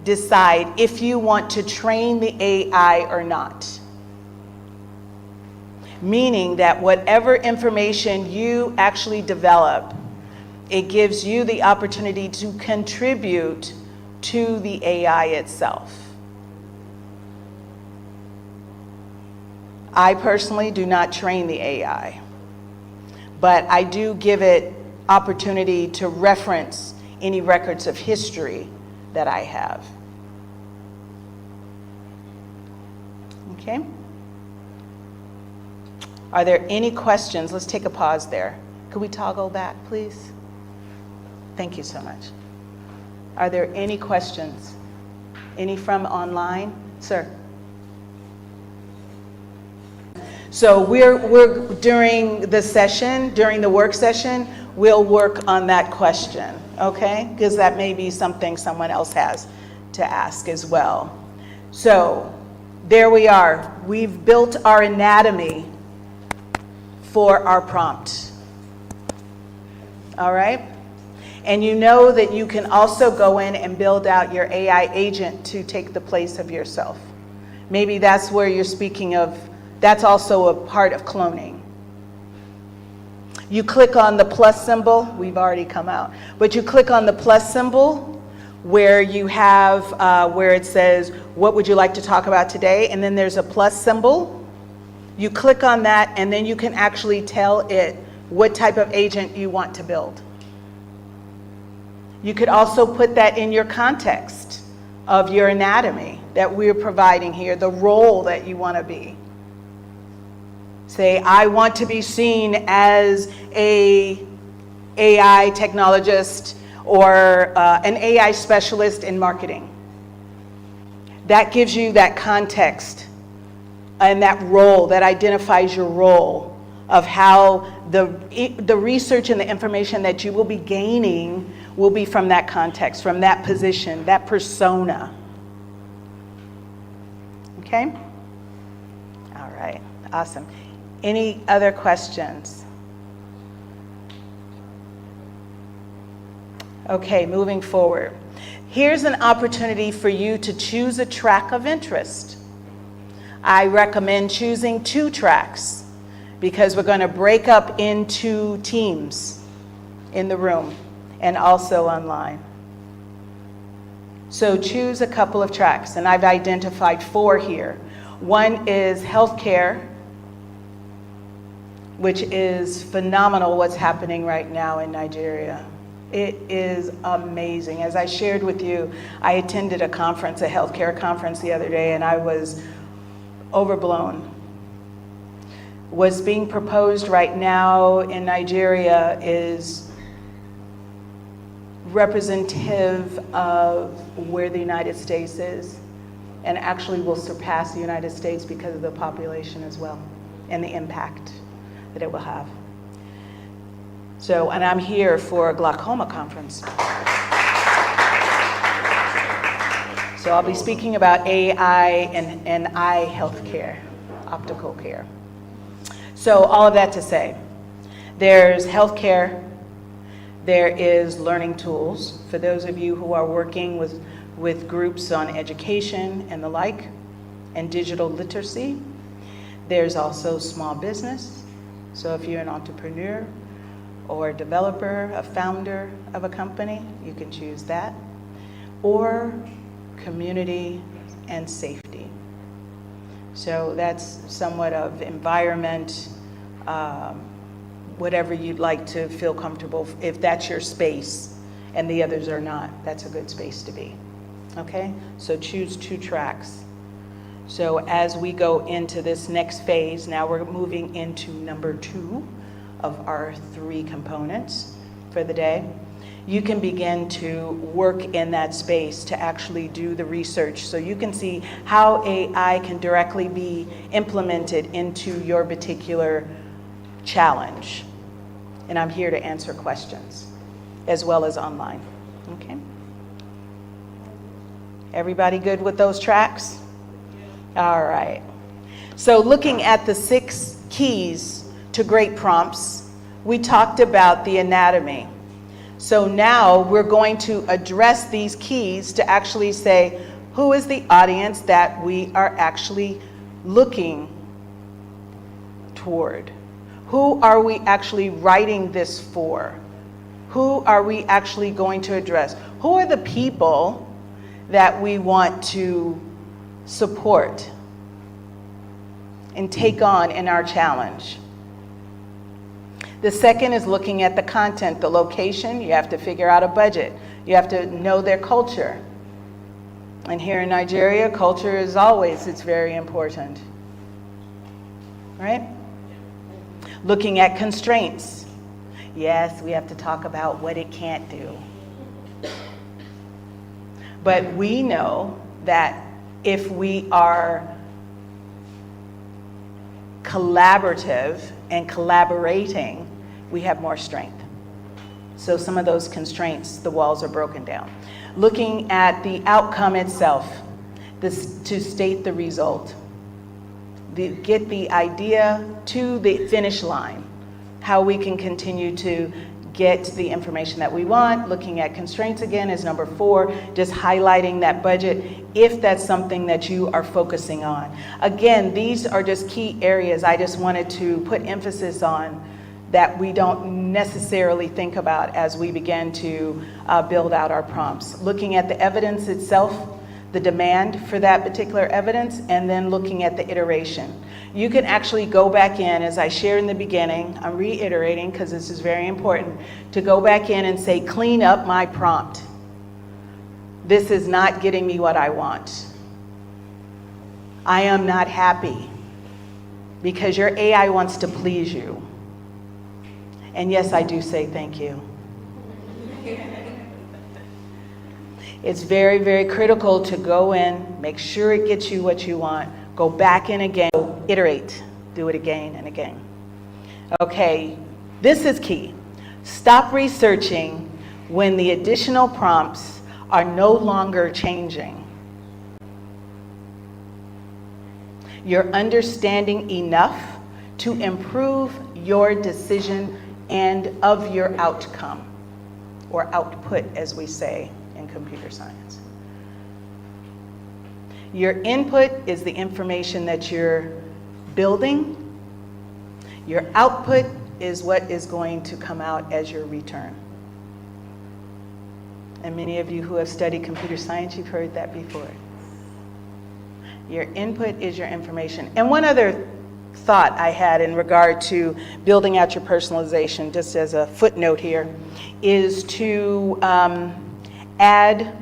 decide if you want to train the AI or not. Meaning that whatever information you actually develop, it gives you the opportunity to contribute to the AI itself. I personally do not train the AI, but I do give it opportunity to reference any records of history that I have. Okay? Are there any questions? Let's take a pause there. Could we toggle back, please? Thank you so much. Are there any questions? Any from online? Sir? So we're during the session, during the work session, we'll work on that question, okay? Because that may be something someone else has to ask as well. So there we are. We've built our anatomy for our prompt. All right? And you know that you can also go in and build out your AI agent to take the place of yourself. Maybe that's where you're speaking of, that's also a part of cloning. You click on the plus symbol, we've already come out, but you click on the plus symbol where you have, where it says, what would you like to talk about today? And then there's a plus symbol. You click on that and then you can actually tell it what type of agent you want to build. You could also put that in your context of your anatomy that we're providing here, the role that you want to be. Say, I want to be seen as an AI technologist or an AI specialist in marketing. That gives you that context and that role, that identifies your role of how the research and the information that you will be gaining will be from that context, from that position, that persona. Okay? All right, awesome. Any other questions? Okay, moving forward. Here's an opportunity for you to choose a track of interest. I recommend choosing 2 tracks because we're going to break up into teams in the room and also online. So choose a couple of tracks, and I've identified 4 here. One is healthcare, which is phenomenal what's happening right now in Nigeria. It is amazing. As I shared with you, I attended a conference, a healthcare conference the other day, and I was overblown. What's being proposed right now in Nigeria is representative of where the United States is, and actually will surpass the United States because of the population as well, and the impact that it will have. So, and I'm here for a glaucoma conference. So I'll be speaking about AI and eye health care, optical care. So all of that to say, there's healthcare, there is learning tools for those of you who are working with groups on education and the like, and digital literacy. There's also small business. So if you're an entrepreneur or a developer, a founder of a company, you can choose that. Or community and safety. So that's somewhat of environment, whatever you'd like to feel comfortable. If that's your space and the others are not, that's a good space to be. Okay, so choose 2 tracks. So as we go into this next phase, now we're moving into number 2 of our 3 components for the day. you can begin to work in that space to actually do the research so you can see how AI can directly be implemented into your particular challenge. And I'm here to answer questions as well as online. Okay? Everybody good with those tracks? All right. So looking at the 6 keys to great prompts, we talked about the anatomy. So now we're going to address these keys to actually say, who is the audience that we are actually looking toward? Who are we actually writing this for? Who are we actually going to address? Who are the people that we want to support and take on in our challenge? The second is looking at the content, the location. You have to figure out a budget. You have to know their culture. And here in Nigeria, culture is always, it's very important, right? Looking at constraints. Yes, we have to talk about what it can't do. But we know that if we are collaborative and collaborating, we have more strength. So some of those constraints, the walls are broken down. Looking at the outcome itself, to state the result. Get the idea to the finish line, how we can continue to get the information that we want. Looking at constraints again is number 4, just highlighting that budget if that's something that you are focusing on. Again, these are just key areas I just wanted to put emphasis on that we don't necessarily think about as we begin to build out our prompts. Looking at the evidence itself, the demand for that particular evidence, and then looking at the iteration. You can actually go back in, as I shared in the beginning, I'm reiterating because this is very important, to go back in and say, clean up my prompt. This is not getting me what I want. I am not happy because your AI wants to please you. And yes, I do say thank you. It's very, very critical to go in, make sure it gets you what you want, go back in again, iterate, do it again and again. Okay, this is key. Stop researching when the additional prompts are no longer changing. You're understanding enough to improve your decision and of your outcome, or output as we say in computer science. Your input is the information that you're building. Your output is what is going to come out as your return. And many of you who have studied computer science, you've heard that before. Your input is your information. And one other thought I had in regard to building out your personalization, just as a footnote here, is to add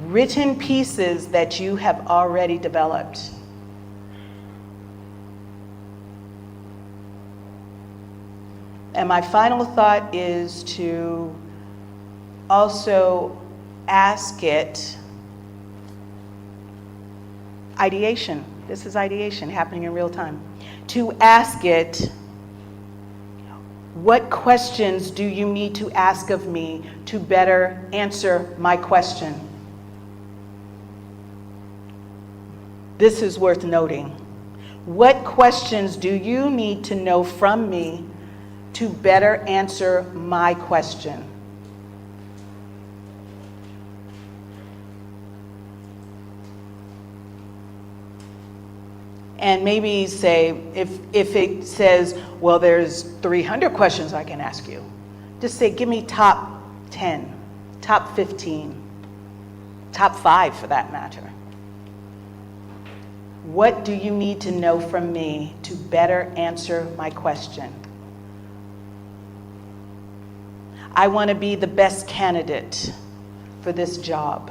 written pieces that you have already developed. And my final thought is to also ask it ideation. This is ideation happening in real time. To ask it, what questions do you need to ask of me to better answer my question? This is worth noting. What questions do you need to know from me to better answer my question? And maybe say, if it says, well, there's 300 questions I can ask you, just say, give me top 10, top 15, top 5 for that matter. What do you need to know from me to better answer my question? I want to be the best candidate for this job.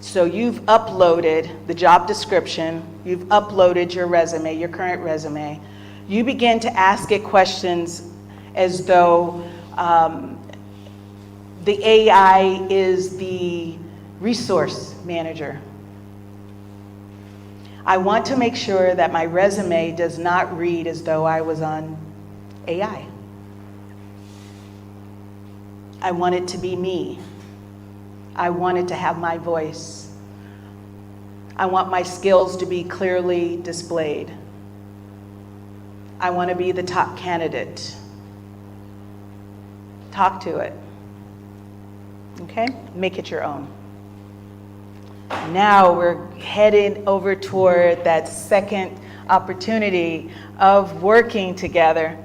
So you've uploaded the job description, you've uploaded your resume, your current resume. You begin to ask it questions as though the AI is the resource manager. I want to make sure that my resume does not read as though I was on AI. I want it to be me. I want it to have my voice. I want my skills to be clearly displayed. I want to be the top candidate. Talk to it. Okay? Make it your own. Now we're headed over toward that second opportunity of working together.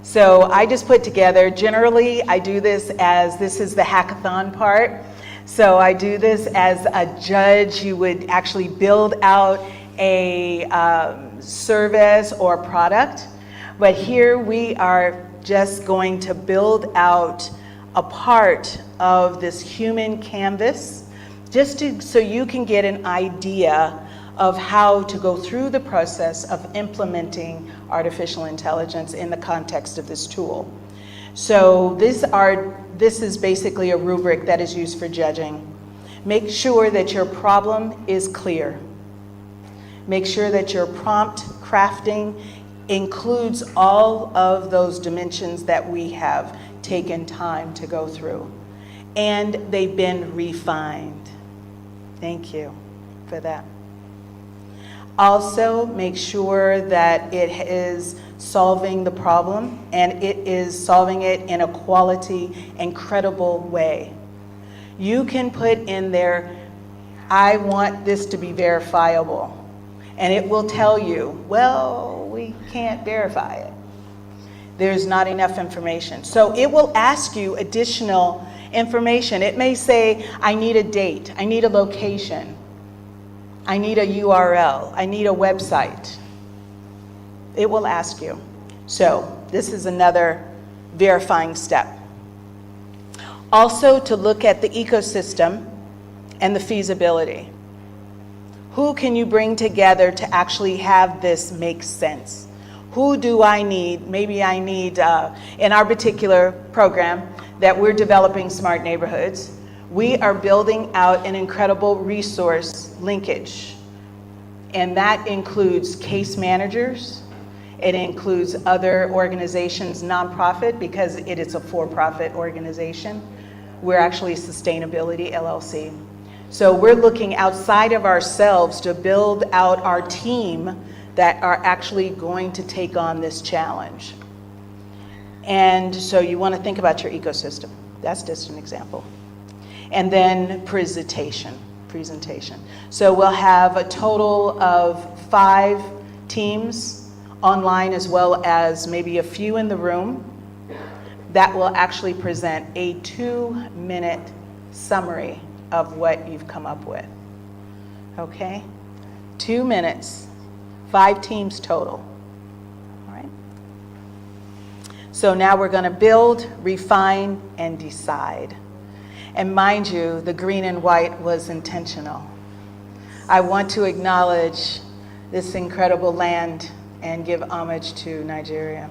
So I just put together, generally I do this as, this is the hackathon part. So I do this as a judge. You would actually build out a service or product. But here we are just going to build out a part of this human canvas, just so you can get an idea of how to go through the process of implementing artificial intelligence in the context of this tool. So this is basically a rubric that is used for judging. Make sure that your problem is clear. Make sure that your prompt crafting includes all of those dimensions that we have taken time to go through. And they've been refined. Thank you for that. Also, make sure that it is solving the problem and it is solving it in a quality and credible way. You can put in there, I want this to be verifiable. And it will tell you, well, we can't verify it. There's not enough information. So it will ask you additional information. It may say, I need a date, I need a location, I need a URL, I need a website. It will ask you. So this is another verifying step. Also, to look at the ecosystem and the feasibility. Who can you bring together to actually have this make sense? Who do I need? Maybe I need, in our particular program that we're developing smart neighborhoods, we are building out an incredible resource linkage. And that includes case managers. It includes other organizations, nonprofit, because it is a for-profit organization. We're actually Sustainability LLC. So we're looking outside of ourselves to build out our team that are actually going to take on this challenge. And so you want to think about your ecosystem. That's just an example. And then presentation. So we'll have a total of 5 teams online, as well as maybe a few in the room, that will actually present a 2-minute summary of what you've come up with. Okay? 2 minutes, 5 teams total. All right? So now we're going to build, refine, and decide. And mind you, the green and white was intentional. I want to acknowledge this incredible land and give homage to Nigeria.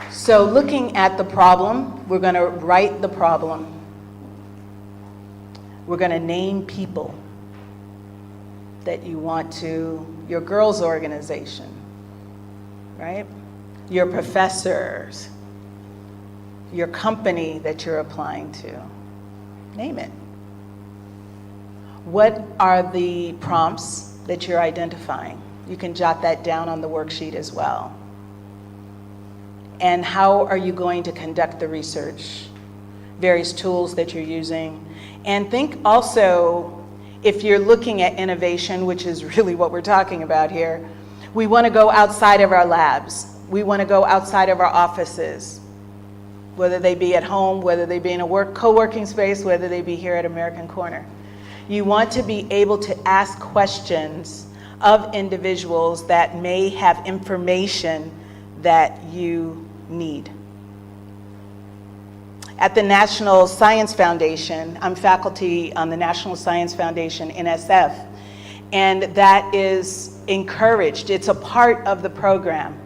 So looking at the problem, we're going to write the problem. We're going to name people that you want to, your girls' organization, right? Your professors, your company that you're applying to. Name it. What are the prompts that you're identifying? You can jot that down on the worksheet as well. And how are you going to conduct the research? Various tools that you're using. And think also, if you're looking at innovation, which is really what we're talking about here, we want to go outside of our labs. We want to go outside of our offices, whether they be at home, whether they be in a co-working space, whether they be here at American Corner. You want to be able to ask questions of individuals that may have information that you need. At the National Science Foundation, I'm faculty on the National Science Foundation, NSF, and that is encouraged. It's a part of the program.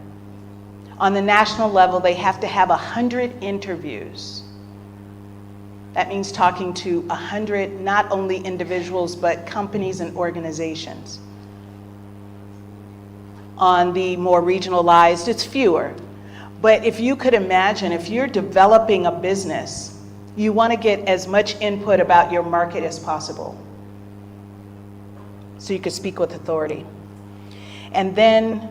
On the national level, they have to have 100 interviews. That means talking to 100, not only individuals, but companies and organizations. On the more regionalized, it's fewer. But if you could imagine, if you're developing a business, you want to get as much input about your market as possible, so you could speak with authority. And then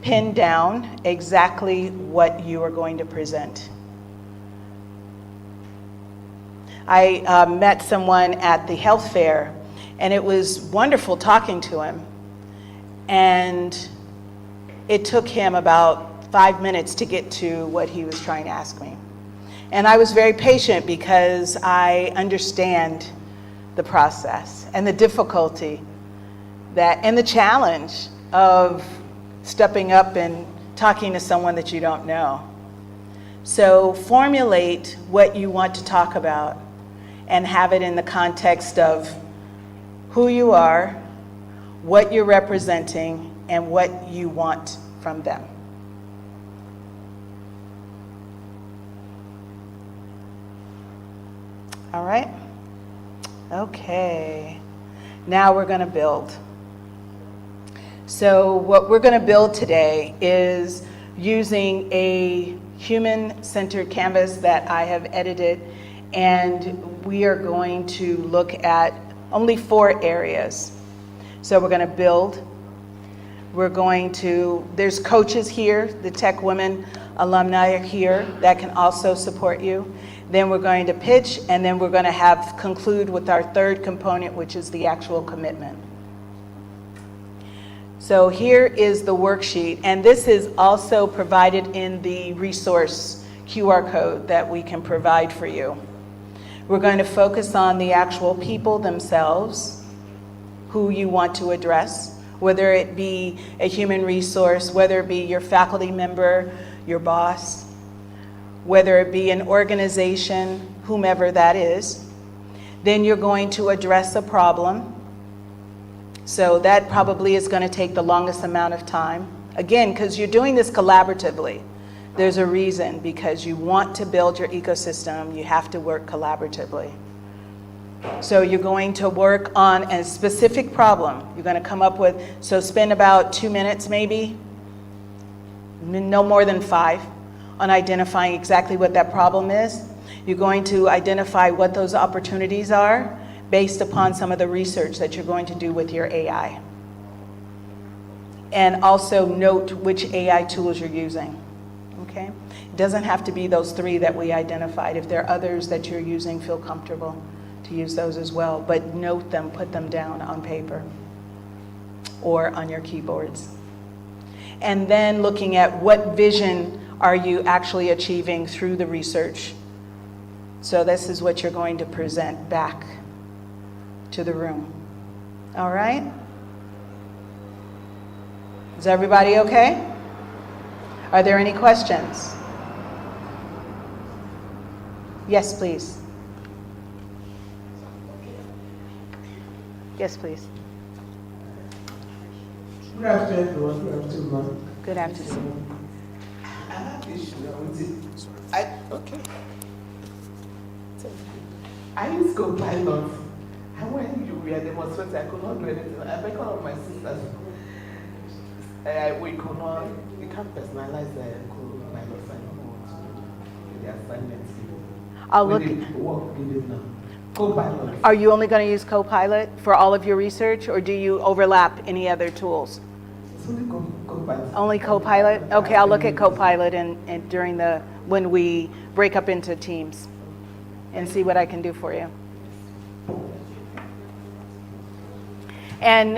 pin down exactly what you are going to present. I met someone at the health fair, and it was wonderful talking to him. And it took him about 5 minutes to get to what he was trying to ask me. And I was very patient because I understand the process and the difficulty and the challenge of stepping up and talking to someone that you don't know. So formulate what you want to talk about and have it in the context of who you are, what you're representing, and what you want from them. All right? Okay. Now we're going to build. So what we're going to build today is using a human-centered canvas that I have edited, and we are going to look at only 4 areas. So we're going to build. We're going to, there's coaches here, the TechWomen alumni are here that can also support you. Then we're going to pitch, and then we're going to conclude with our 3rd component, which is the actual commitment. So here is the worksheet, and this is also provided in the resource QR code that we can provide for you. We're going to focus on the actual people themselves, who you want to address, whether it be a human resource, whether it be your faculty member, your boss, whether it be an organization, whomever that is. Then you're going to address a problem. So that probably is going to take the longest amount of time. Again, because you're doing this collaboratively. There's a reason, because you want to build your ecosystem, you have to work collaboratively. So you're going to work on a specific problem. You're going to come up with, so spend about 2 minutes maybe, no more than 5, on identifying exactly what that problem is. You're going to identify what those opportunities are based upon some of the research that you're going to do with your AI. And also note which AI tools you're using, okay? It doesn't have to be those 3 that we identified. If there are others that you're using, feel comfortable to use those as well, but note them, put them down on paper or on your keyboards. And then looking at what vision are you actually achieving through the research. So this is what you're going to present back to the room. All right? Is everybody okay? Are there any questions? Yes, please. Yes, please. Good afternoon, everyone. Good afternoon. Good afternoon. I have issue with it. Okay. I used Copilot, and when you were demonstrating, I could not do anything. I beg one of my sisters. We could not. You can't personalize the Copilot. I don't know what to do with the assignments. I'll look. What do you do now? Copilot. Are you only going to use Copilot for all of your research, or do you overlap any other tools? It's only Copilot. Only Copilot? Okay, I'll look at Copilot and during when we break up into teams and see what I can do for you. And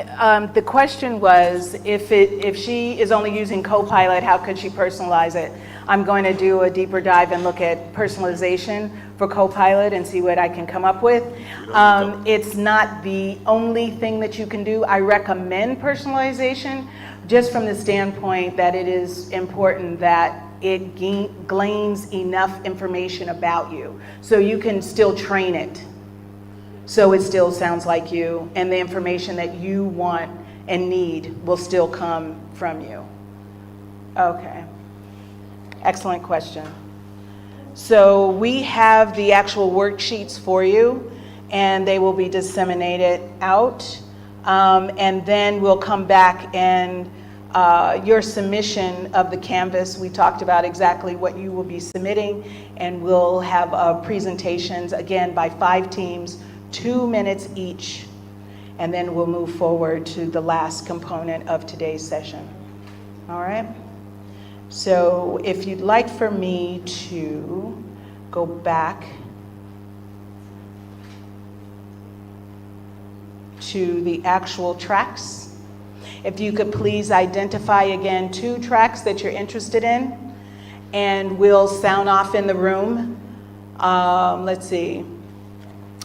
the question was, if she is only using Copilot, how could she personalize it? I'm going to do a deeper dive and look at personalization for Copilot and see what I can come up with. It's not the only thing that you can do. I recommend personalization just from the standpoint that it is important that it gleans enough information about you so you can still train it. So it still sounds like you, and the information that you want and need will still come from you. Okay. Excellent question. So we have the actual worksheets for you, and they will be disseminated out. And then we'll come back and your submission of the Canvas, we talked about exactly what you will be submitting, and we'll have presentations, again, by 5 teams, 2 minutes each, and then we'll move forward to the last component of today's session. All right? So if you'd like for me to go back to the actual tracks, if you could please identify again 2 tracks that you're interested in, and we'll sound off in the room. Let's see,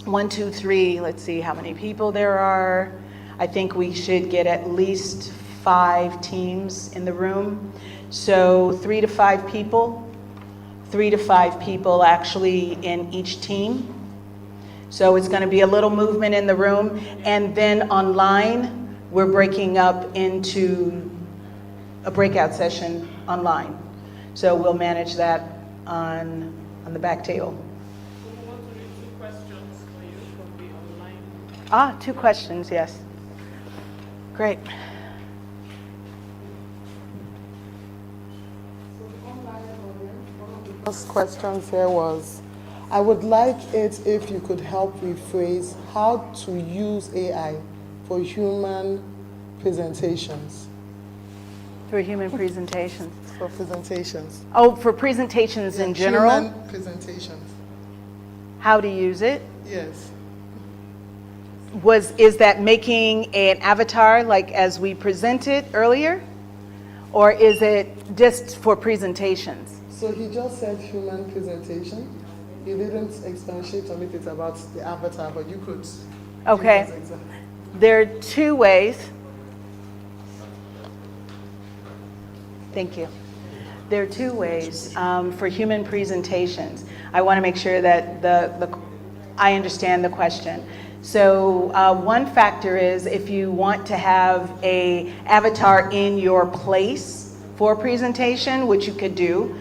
1, 2, 3, let's see how many people there are. I think we should get at least 5 teams in the room. So 3 to 5 people, 3 to 5 people actually in each team. So it's going to be a little movement in the room, and then online, we're breaking up into a breakout session online. So we'll manage that on the back table. We want to read 2 questions for you from the online. 2 questions, yes. Great. First questions here was, I would like it if you could help rephrase how to use AI for human presentations. For human presentations. For presentations. Oh, for presentations in general? Human presentations. How to use it? Yes. Is that making an avatar like as we presented earlier? Or is it just for presentations? So he just said human presentation. He didn't expatiate on it, it's about the avatar, but you could. Okay. There are 2 ways. Thank you. There are 2 ways for human presentations. I want to make sure that I understand the question. So one factor is if you want to have an avatar in your place for presentation, which you could do,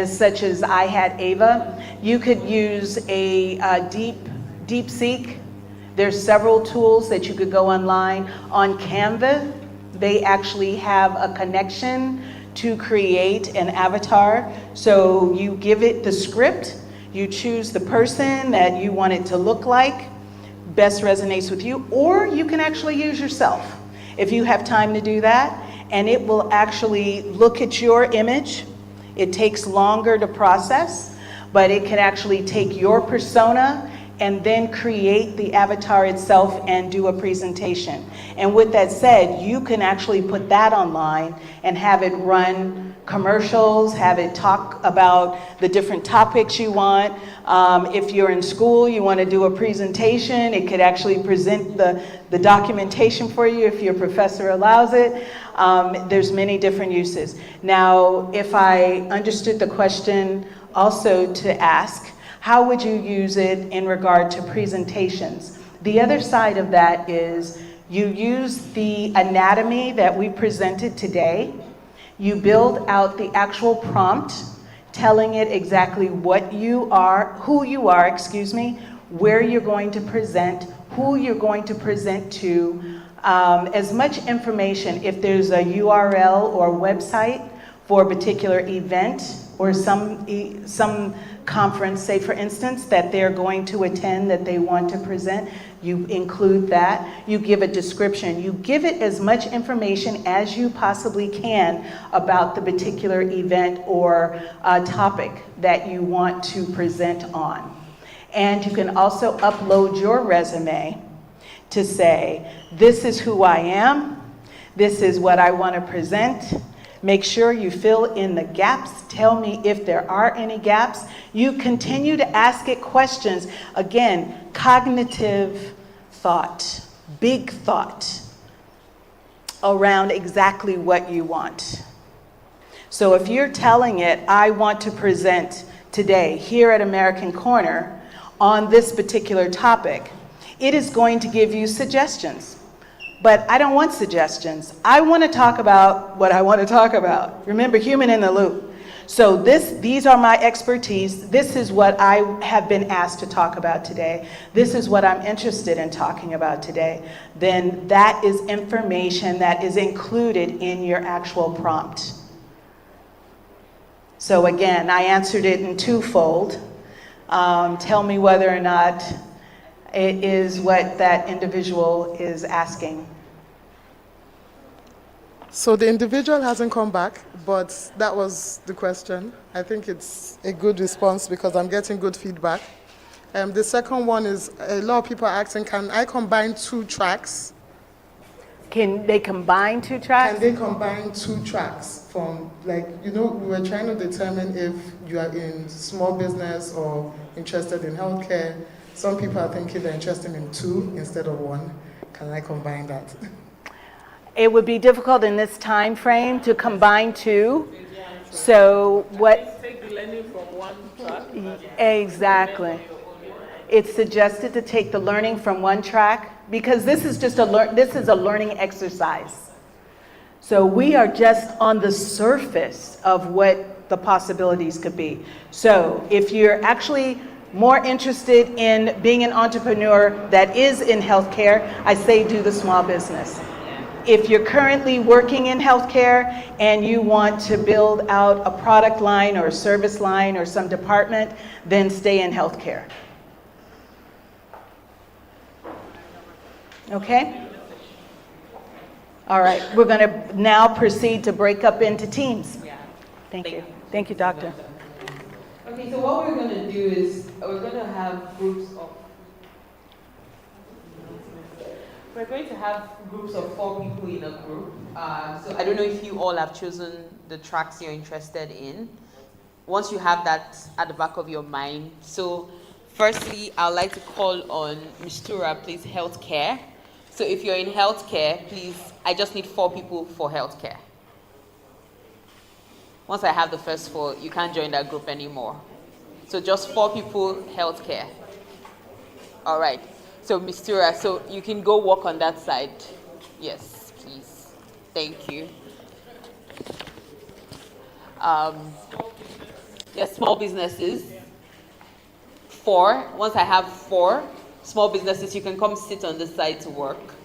such as I had Ava, you could use a DeepSeek. There's several tools that you could go online. On Canva, they actually have a connection to create an avatar. So you give it the script, you choose the person that you want it to look like, best resonates with you, or you can actually use yourself if you have time to do that, and it will actually look at your image. It takes longer to process, but it can actually take your persona and then create the avatar itself and do a presentation. And with that said, you can actually put that online and have it run commercials, have it talk about the different topics you want. If you're in school, you want to do a presentation, it could actually present the documentation for you if your professor allows it. There's many different uses. Now, if I understood the question also to ask, how would you use it in regard to presentations? The other side of that is you use the anatomy that we presented today. You build out the actual prompt, telling it exactly what you are, who you are, where you're going to present, who you're going to present to, as much information. If there's a URL or website for a particular event or some conference, say for instance, that they're going to attend that they want to present, you include that. You give a description. You give it as much information as you possibly can about the particular event or topic that you want to present on. And you can also upload your resume to say, this is who I am, this is what I want to present. Make sure you fill in the gaps. Tell me if there are any gaps. You continue to ask it questions. Again, cognitive thought, big thought around exactly what you want. So if you're telling it, I want to present today here at American Corner on this particular topic, it is going to give you suggestions. But I don't want suggestions. I want to talk about what I want to talk about. Remember, human in the loop. So these are my expertise. This is what I have been asked to talk about today. This is what I'm interested in talking about today. Then that is information that is included in your actual prompt. So again, I answered it in twofold. Tell me whether or not it is what that individual is asking. So the individual hasn't come back, but that was the question. I think it's a good response because I'm getting good feedback. The second one is a lot of people are asking, can I combine 2 tracks? Can they combine 2 tracks? Can they combine 2 tracks from, like, we were trying to determine if you are in small business or interested in healthcare. Some people are thinking they're interested in 2 instead of 1. Can I combine that? It would be difficult in this time frame to combine 2. So what? Take the learning from one track. Exactly. It's suggested to take the learning from one track because this is just this is a learning exercise. So we are just on the surface of what the possibilities could be. So if you're actually more interested in being an entrepreneur that is in healthcare, I say do the small business. If you're currently working in healthcare and you want to build out a product line or a service line or some department, then stay in healthcare. Okay? All right, we're going to now proceed to break up into teams. Thank you. Thank you, Doctor. Okay, so what we're going to do is we're going to have groups of 4 people in a group. So I don't know if you all have chosen the tracks you're interested in. Once you have that at the back of your mind. So firstly, I'd like to call on Mistura, please, healthcare. So if you're in healthcare, please, I just need 4 people for healthcare. Once I have the first 4, you can't join that group anymore. So just 4 people, healthcare. All right. So Mistura, so you can go walk on that side. Yes, please. Thank you. Yes, small businesses. 4. Once I have 4 small businesses, you can come sit on this side to work.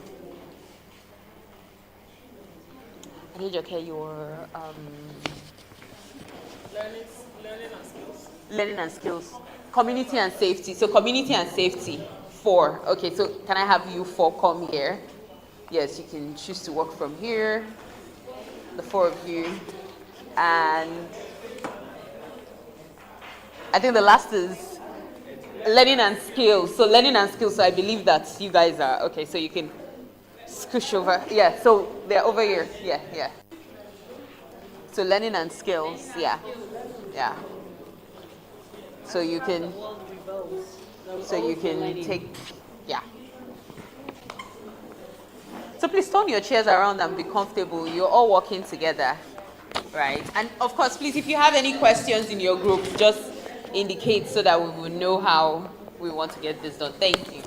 Okay, your learning and skills. Community and safety. So community and safety. 4. Okay, so can I have you 4 come here? Yes, you can choose to work from here. The 4 of you. And I think the last is learning and skills. So learning and skills, so I believe that you guys are, okay, so you can scoosh over. Yeah, so they're over here. Yeah. So learning and skills, yeah. So you can take, yeah. So please turn your chairs around and be comfortable. You're all working together, right? And of course, please, if you have any questions in your group, just indicate so that we will know how we want to get this done. Thank you.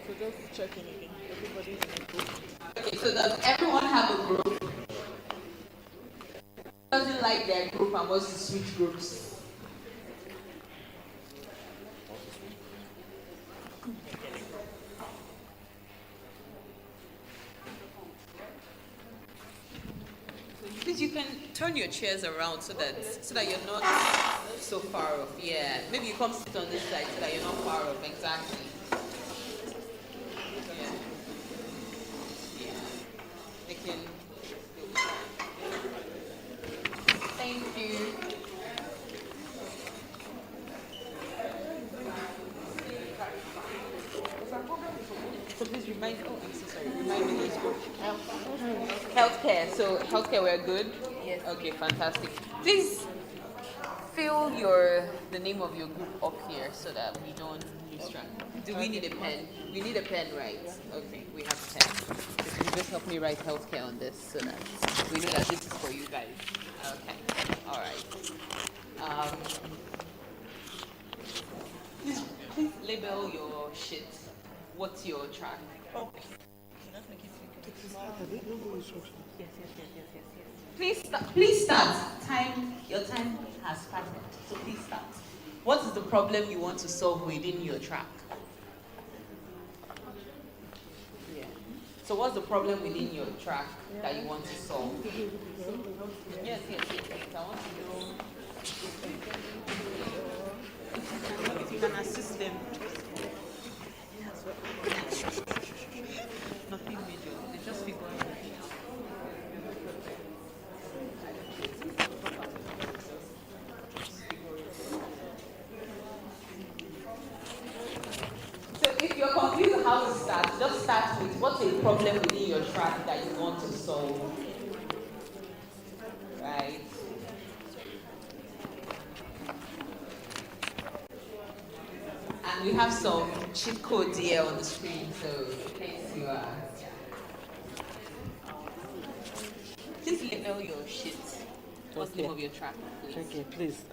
So just checking again. Everybody's in a group. Okay, so does everyone have a group? Doesn't like their group and wants to switch groups? Please, you can turn your chairs around so that you're not so far off. Yeah, maybe you come sit on this side so that you're not far off. Exactly. They can. Thank you. So please remind. Oh, I'm so sorry. Remind me this group. Healthcare. So healthcare, we're good. Yes. Okay, fantastic. Please fill the name of your group up here so that we don't lose extra. Do we need a pen? We need a pen, right? Okay, we have a pen. So can you just help me write healthcare on this so that we know that this is for you guys? Okay, all right. Please label your shit. What's your track? Please start. Your time has started. So please start. What is the problem you want to solve within your track? Yeah. So what's the problem within your track that you want to solve? Yes. I want to know if you can assist them. Nothing major. They just figure it. So if you're confused how to start, just start with what's a problem within your track that you want to solve. Right? And we have some cheat codes here on the screen, so in case you are. Please label your shit. What's the name of your track, please? Okay, please.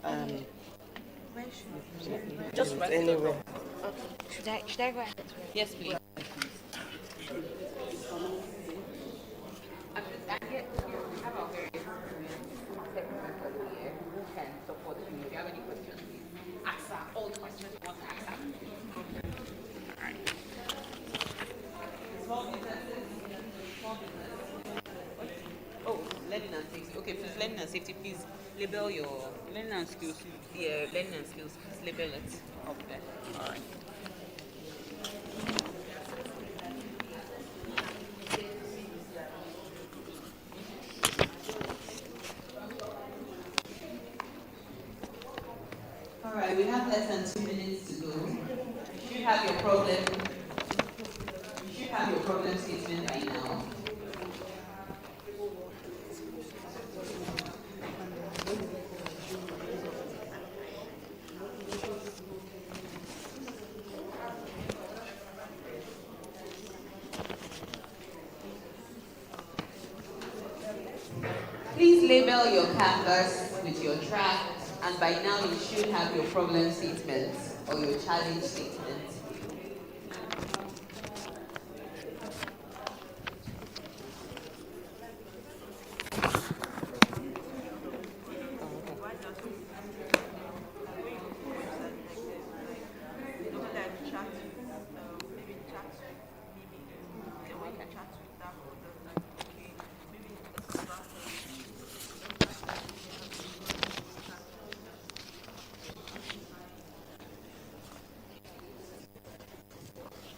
Just write it anywhere. Okay. Should I write it? Yes, please. And yet, we have our very technical here who can support you. If you have any questions, please ask her all the questions you want to ask her. All right. Small business. Oh, learning and safety. Okay, please, learning and safety, please label your learning and skills. Yeah, learning and skills. Please label it up there. All right. All right, we have less than 2 minutes to go. You should have your problem statement by now. Please label your canvas with your track, and by now you should have your problem statement or your challenge statement.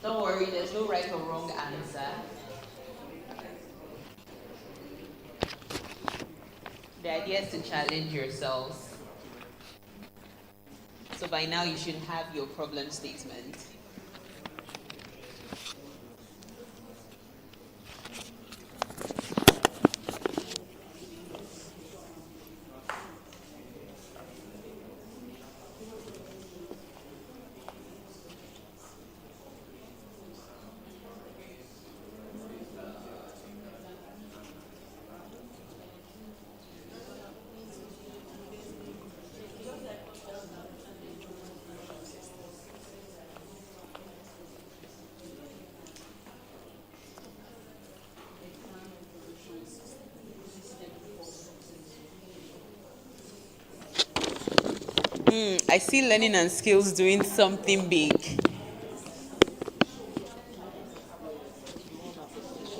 Don't worry, there's no right or wrong answer. The idea is to challenge yourselves. So by now you should have your problem statement. I see learning and skills doing something big.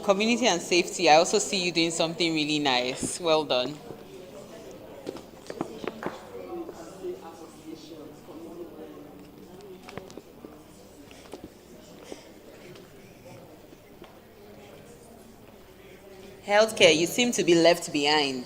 Community and safety, I also see you doing something really nice. Well done. Healthcare, you seem to be left behind.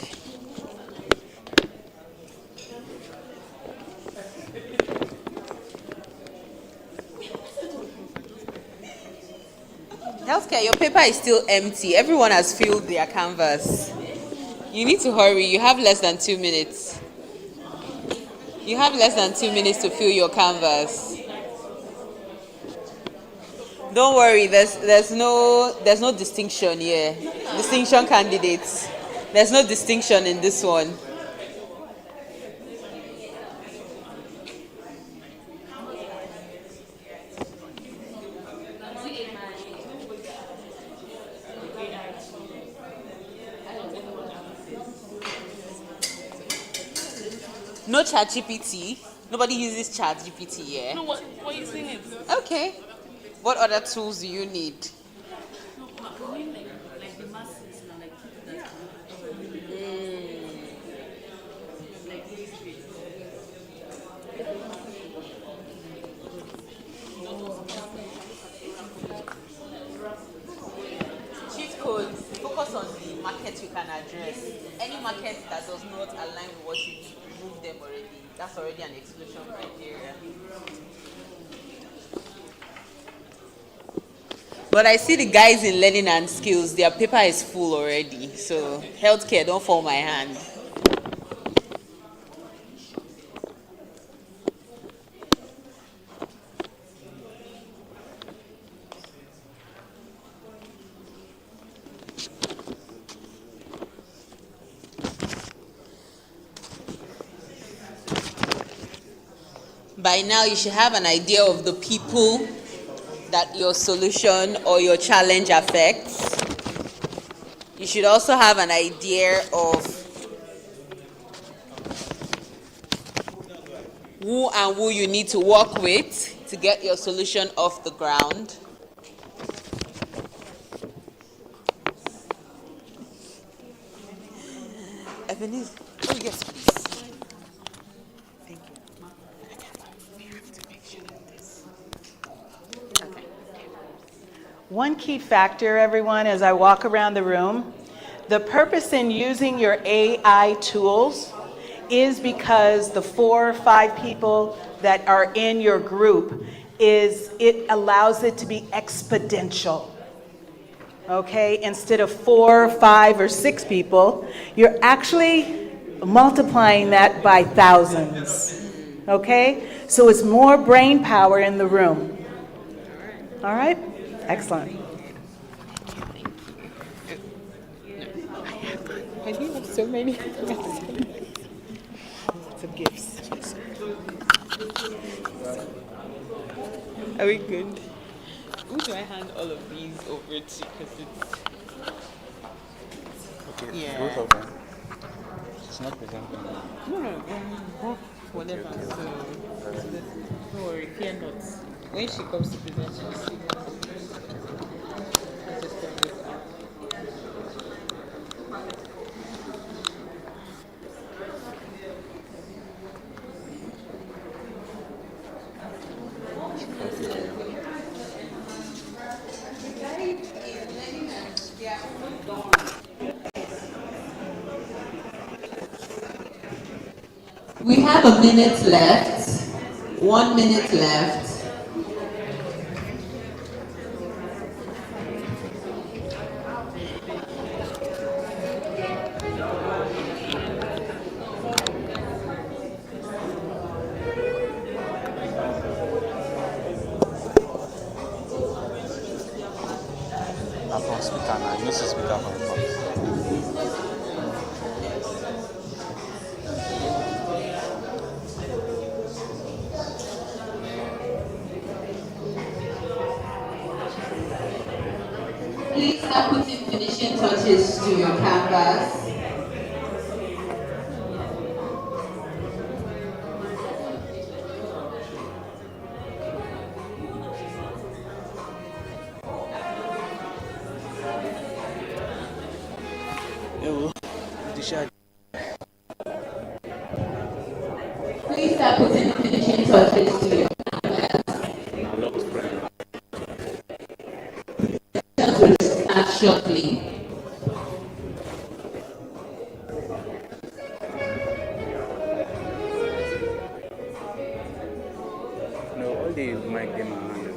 Healthcare, your paper is still empty. Everyone has filled their canvas. You need to hurry. You have less than 2 minutes. You have less than 2 minutes to fill your canvas. Don't worry, there's no distinction here. Distinction candidates. There's no distinction in this one. No chat GPT. Nobody uses chat GPT here. No, what you saying is Okay. What other tools do you need? Cheat codes. Focus on the market you can address. Any market that does not align with what you need, remove them already. That's already an exclusion criteria. But I see the guys in learning and skills, their paper is full already. So healthcare, don't fall my hand. By now, you should have an idea of the people that your solution or your challenge affects. You should also have an idea of who you need to work with to get your solution off the ground. Ebenezer, oh yes, please. Thank you. One key factor, everyone, as I walk around the room, the purpose in using your AI tools is because the 4 or 5 people that are in your group it allows it to be exponential. Okay, instead of 4, 5, or 6 people, you're actually multiplying that by thousands. Okay, so it's more brain power in the room. All right, excellent. I do have so many some gifts. Are we good? Who do I hand all of these over to? Because it's okay, yeah. both of them. It's not presenting. No, both whatever. Okay. So don't worry, fear not. When she comes to present, she'll see. I'll just turn this off. We have a minute left. 1 minute left. I'm from speaker now. You know, speaker from the box. Please start putting finishing touches to your canvas. Please start putting finishing touches to your start shortly. No, all the mic them are handled.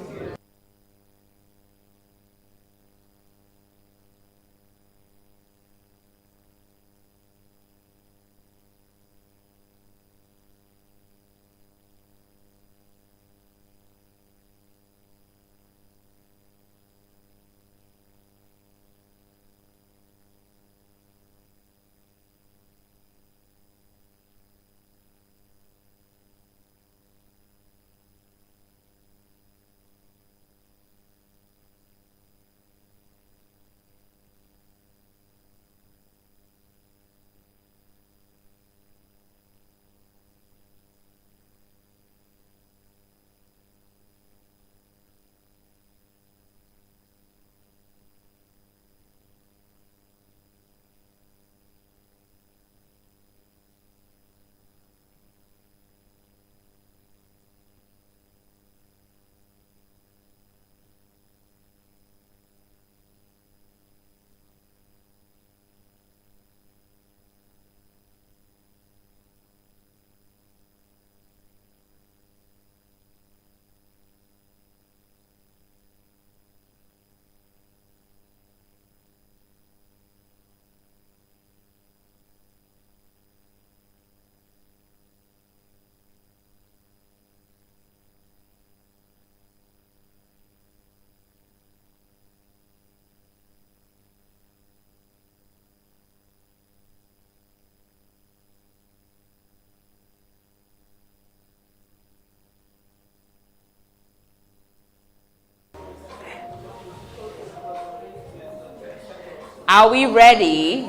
Are we ready?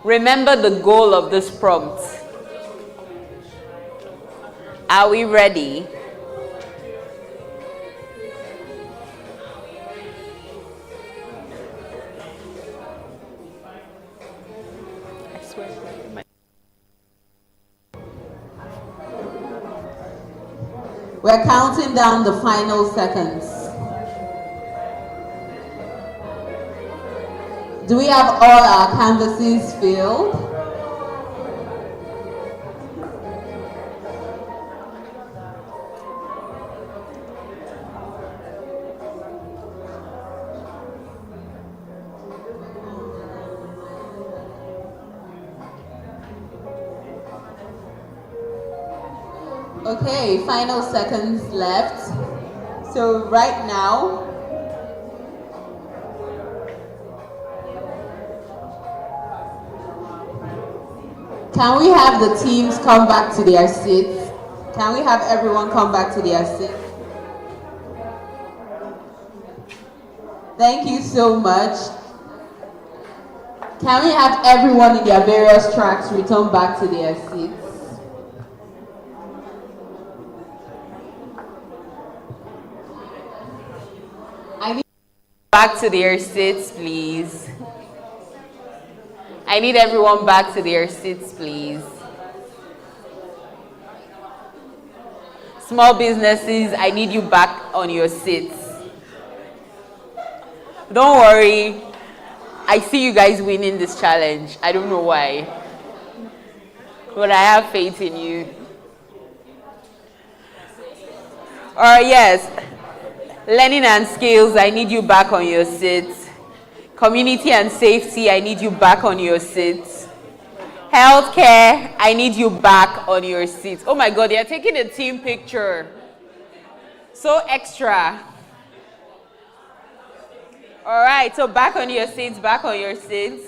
Remember the goal of this prompt. Are we ready? We're counting down the final seconds. Do we have all our canvases filled? Okay, final seconds left. So right now, can we have the teams come back to their seats? Can we have everyone come back to their seats? Thank you so much. Can we have everyone in their various tracks return back to their seats? I need back to their seats, please. I need everyone back to their seats, please. Small businesses, I need you back on your seats. Don't worry. I see you guys winning this challenge. I don't know why. But I have faith in you. Yes. Learning and skills, I need you back on your seats. Community and safety, I need you back on your seats. Healthcare, I need you back on your seats. Oh my God, they're taking a team picture. So extra. All right, so back on your seats, back on your seats.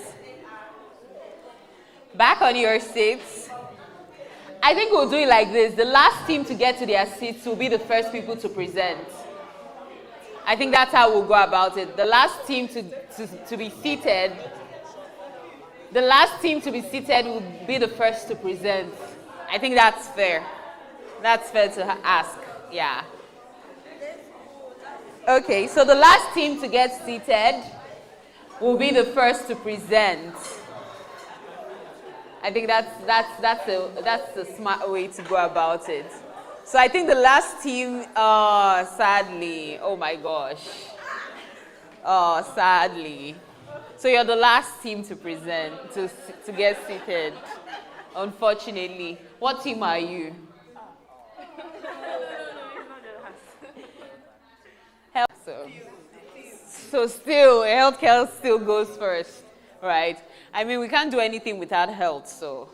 Back on your seats. I think we'll do it like this. The last team to get to their seats will be the first people to present. I think that's how we'll go about it. The last team to be seated, the last team to be seated will be the first to present. I think that's fair. That's fair to ask, yeah. Okay, so the last team to get seated will be the first to present. I think that's a smart way to go about it. So I think the last team, sadly, oh my gosh. Sadly. So you're the last team to present, to get seated, unfortunately. What team are you? So still, healthcare still goes first, right? I mean, we can't do anything without health, so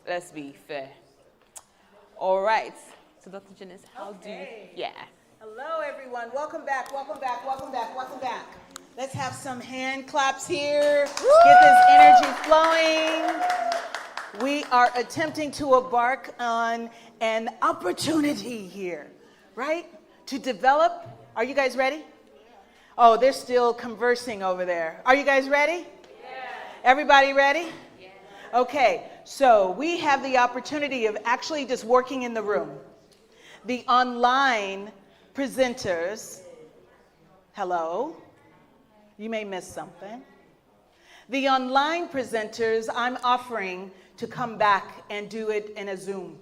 let's be fair. All right. So Dr. Jeannice, how do you, yeah. Hello, everyone. Welcome back, welcome back, welcome back, welcome back. Let's have some hand claps here. Get this energy flowing. We are attempting to embark on an opportunity here, right? To develop. Are you guys ready? Oh, they're still conversing over there. Are you guys ready? Yeah. Everybody ready? Yeah. Okay, so we have the opportunity of actually just working in the room. The online presenters, hello, you may miss something. The online presenters, I'm offering to come back and do it in a Zoom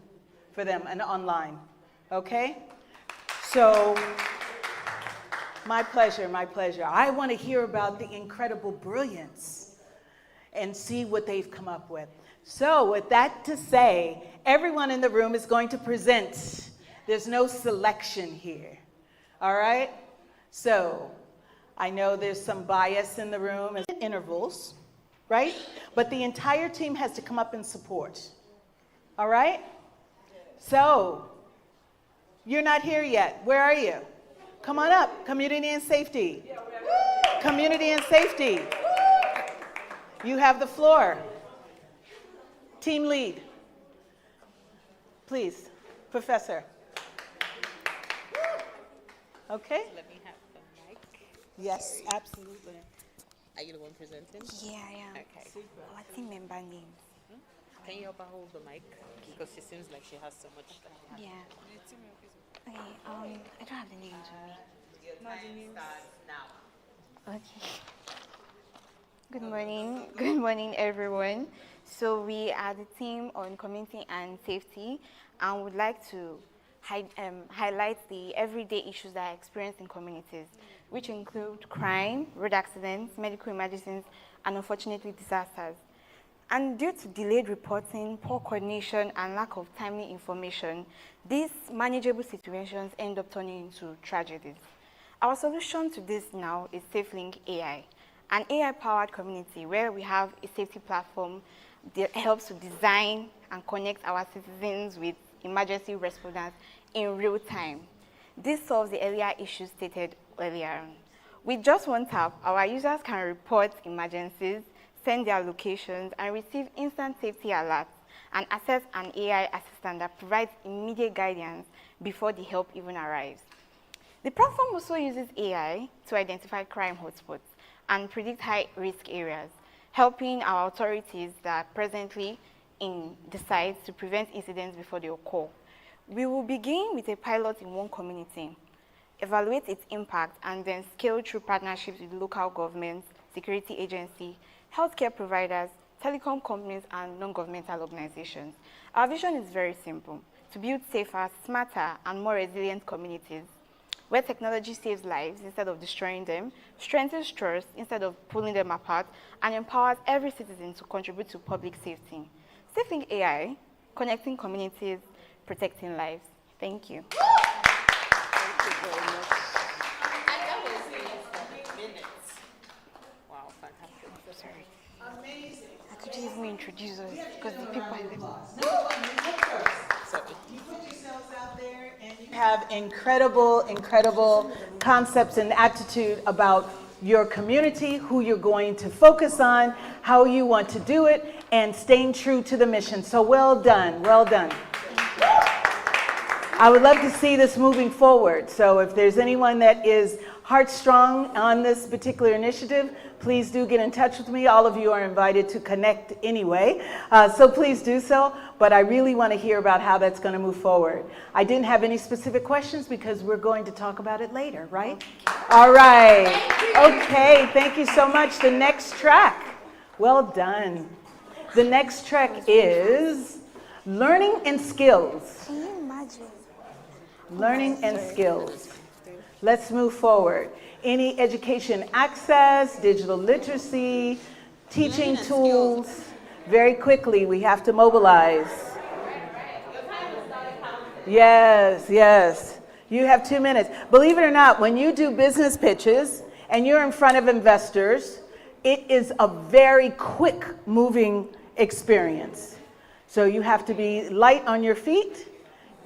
for them and online, okay? So, my pleasure, my pleasure. I want to hear about the incredible brilliance and see what they've come up with. So, with that to say, everyone in the room is going to present. There's no selection here, all right? So, I know there's some bias in the room and intervals, right? But the entire team has to come up and support, all right? So, you're not here yet. Where are you? Come on up, community and safety. Community and safety. You have the floor. Team lead. Please, Professor. Okay? Let me have the mic. Yes, absolutely. Are you the one presenting? Yeah, I am. Okay. Our team member names. Can you help her hold the mic? Because she seems like she has so much to have. Yeah. Okay, I don't have the names with me. Okay. Good morning. Good morning, everyone. So we are the team on community and safety, and would like to highlight the everyday issues that are experienced in communities, which include crime, road accidents, medical emergencies, and unfortunately disasters. And due to delayed reporting, poor coordination, and lack of timely information, these manageable situations end up turning into tragedies. Our solution to this now is SafeLink AI, an AI-powered community where we have a safety platform that helps to design and connect our citizens with emergency responders in real time. This solves the earlier issues stated earlier on. With just one tap, our users can report emergencies, send their locations, and receive instant safety alerts, and access an AI assistant that provides immediate guidance before the help even arrives. The platform also uses AI to identify crime hotspots and predict high-risk areas, helping our authorities that are presently in the sites to prevent incidents before they occur. We will begin with a pilot in one community, evaluate its impact, and then scale through partnerships with local governments, security agencies, healthcare providers, telecom companies, and non-governmental organizations. Our vision is very simple: to build safer, smarter, and more resilient communities where technology saves lives instead of destroying them, strengthens trust instead of pulling them apart, and empowers every citizen to contribute to public safety. SafeLink AI, connecting communities, protecting lives. Thank you. Thank you very much. And that was 3 minutes. Wow, fantastic. Sorry. Amazing. I could even introduce us because the people I left. You put yourselves out there and you Have incredible concepts and attitude about your community, who you're going to focus on, how you want to do it, and staying true to the mission. So well done, well done. I would love to see this moving forward. So if there's anyone that is heartstrong on this particular initiative, please do get in touch with me. All of you are invited to connect anyway, so please do so. But I really want to hear about how that's going to move forward. I didn't have any specific questions because we're going to talk about it later, right? All right. Okay, thank you so much. The next track. Well done. The next track is Learning and Skills. Can you imagine? Learning and skills. Let's move forward. Any education access, digital literacy, teaching tools. Very quickly, we have to mobilize. Yes, yes. You have 2 minutes. Believe it or not, when you do business pitches and you're in front of investors, it is a very quick moving experience. So you have to be light on your feet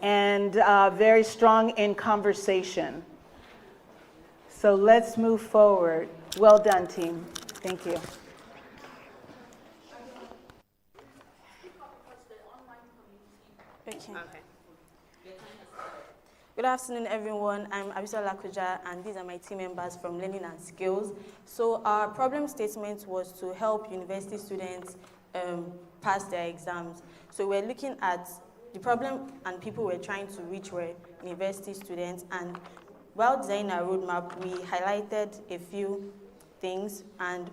and very strong in conversation. So let's move forward. Well done, team. Thank you. Okay. Good afternoon, everyone. I'm Abisola Lakuja, and these are my team members from Learning and Skills. So our problem statement was to help university students pass their exams. So we're looking at the problem and people we're trying to reach were university students, and while designing our roadmap, we highlighted a few things, and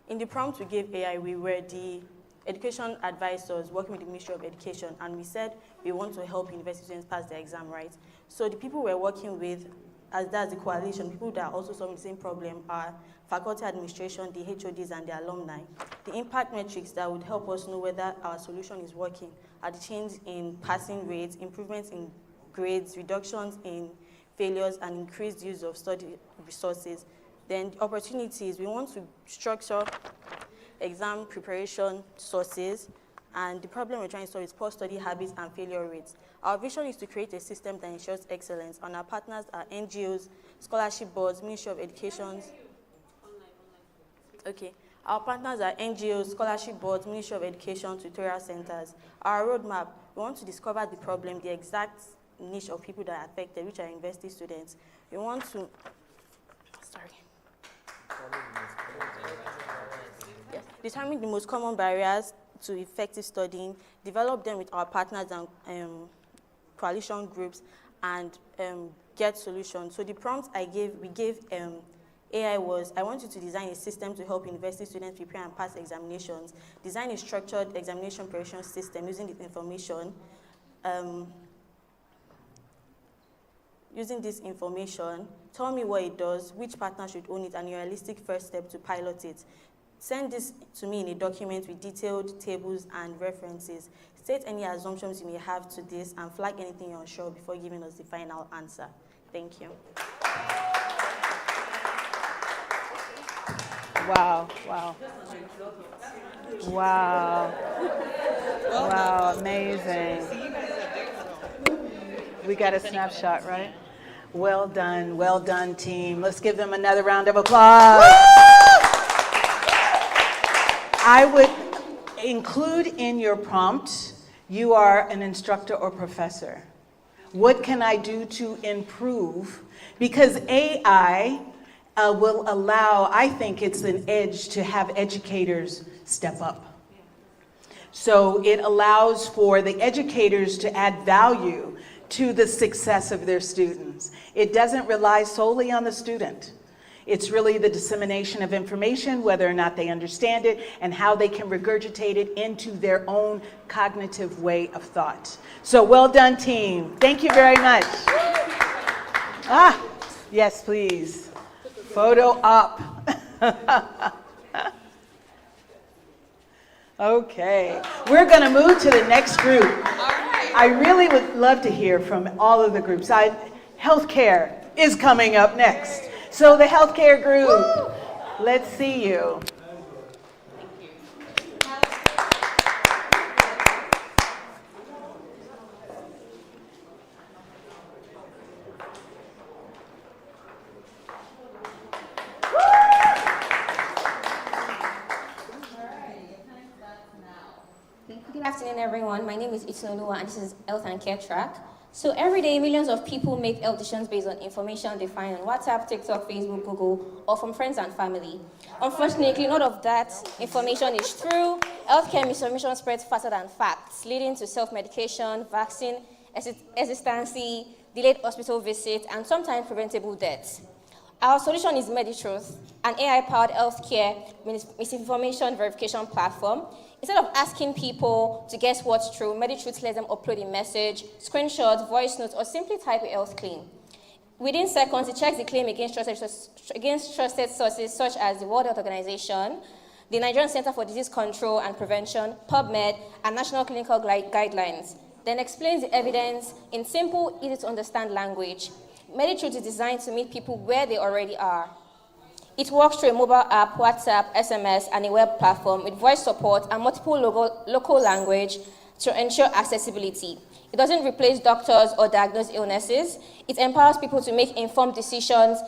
in the prompt we gave AI, we were the education advisors working with the Ministry of Education, and we said we want to help university students pass their exam, right? So the people we're working with, as that's the coalition, people that are also solving the same problem are faculty administration, the HODs, and the alumni. The impact metrics that would help us know whether our solution is working are the change in passing rates, improvements in grades, reductions in failures, and increased use of study resources. Then the opportunities, we want to structure exam preparation sources, and the problem we're trying to solve is poor study habits and failure rates. Our vision is to create a system that ensures excellence, and our partners are NGOs, scholarship boards, Ministry of Education. Okay. Our partners are NGOs, scholarship boards, Ministry of Education, tutorial centers. Our roadmap, we want to discover the problem, the exact niche of people that are affected, which are university students. We want to, determine the most common barriers to effective studying, develop them with our partners and coalition groups, and get solutions. So the prompt we gave AI was, I want you to design a system to help university students prepare and pass examinations, design a structured examination preparation system using this information. Using this information, tell me what it does, which partner should own it, and a realistic first step to pilot it. Send this to me in a document with detailed tables and references. State any assumptions you may have to this and flag anything you're unsure before giving us the final answer. Thank you. Wow, wow. Wow. Wow, amazing. We got a snapshot, right? Well done, team. Let's give them another round of applause. I would include in your prompt, you are an instructor or professor. What can I do to improve? Because AI will allow, I think it's an edge to have educators step up. So it allows for the educators to add value to the success of their students. It doesn't rely solely on the student. It's really the dissemination of information, whether or not they understand it, and how they can regurgitate it into their own cognitive way of thought. So well done, team. Thank you very much. Yes, please. Photo up. Okay, we're gonna move to the next group. I really would love to hear from all of the groups. Healthcare is coming up next. So the healthcare group, let's see you. Good afternoon, everyone. My name is Itinoluwa, and this is Health and Care Track. So every day, millions of people make health decisions based on information they find on WhatsApp, TikTok, Facebook, Google, or from friends and family. Unfortunately, none of that information is true. Healthcare misinformation spreads faster than facts, leading to self-medication, vaccine hesitancy, delayed hospital visits, and sometimes preventable deaths. Our solution is MediTruth, an AI-powered healthcare misinformation verification platform. Instead of asking people to guess what's true, MediTruth lets them upload a message, screenshots, voice notes, or simply type a health claim. Within seconds, it checks the claim against trusted sources such as the World Health Organization, the Nigerian Center for Disease Control and Prevention, PubMed, and National Clinical Guidelines, then explains the evidence in simple, easy-to-understand language. MediTruth is designed to meet people where they already are. It works through a mobile app, WhatsApp, SMS, and a web platform with voice support and multiple local language to ensure accessibility. It doesn't replace doctors or diagnose illnesses. It empowers people to make informed decisions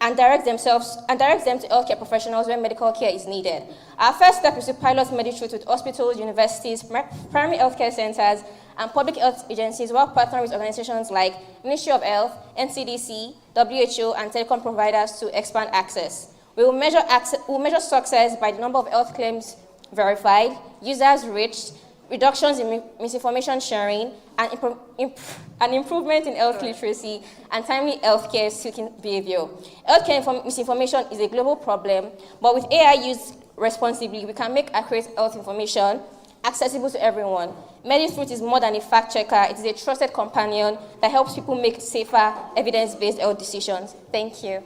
and direct them to healthcare professionals when medical care is needed. Our first step is to pilot MediTruth with hospitals, universities, primary healthcare centers, and public health agencies while partnering with organizations like Ministry of Health, NCDC, WHO, and telecom providers to expand access. We will measure success by the number of health claims verified, users reached, reductions in misinformation sharing, and improvement in health literacy and timely healthcare seeking behavior. Healthcare misinformation is a global problem, but with AI used responsibly, we can make accurate health information accessible to everyone. MediTruth is more than a fact checker. It is a trusted companion that helps people make safer, evidence-based health decisions. Thank you.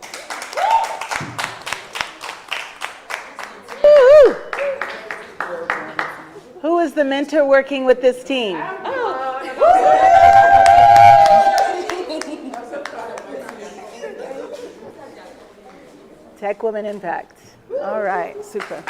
Who is the mentor working with this team? TechWomen Impact. All right, super.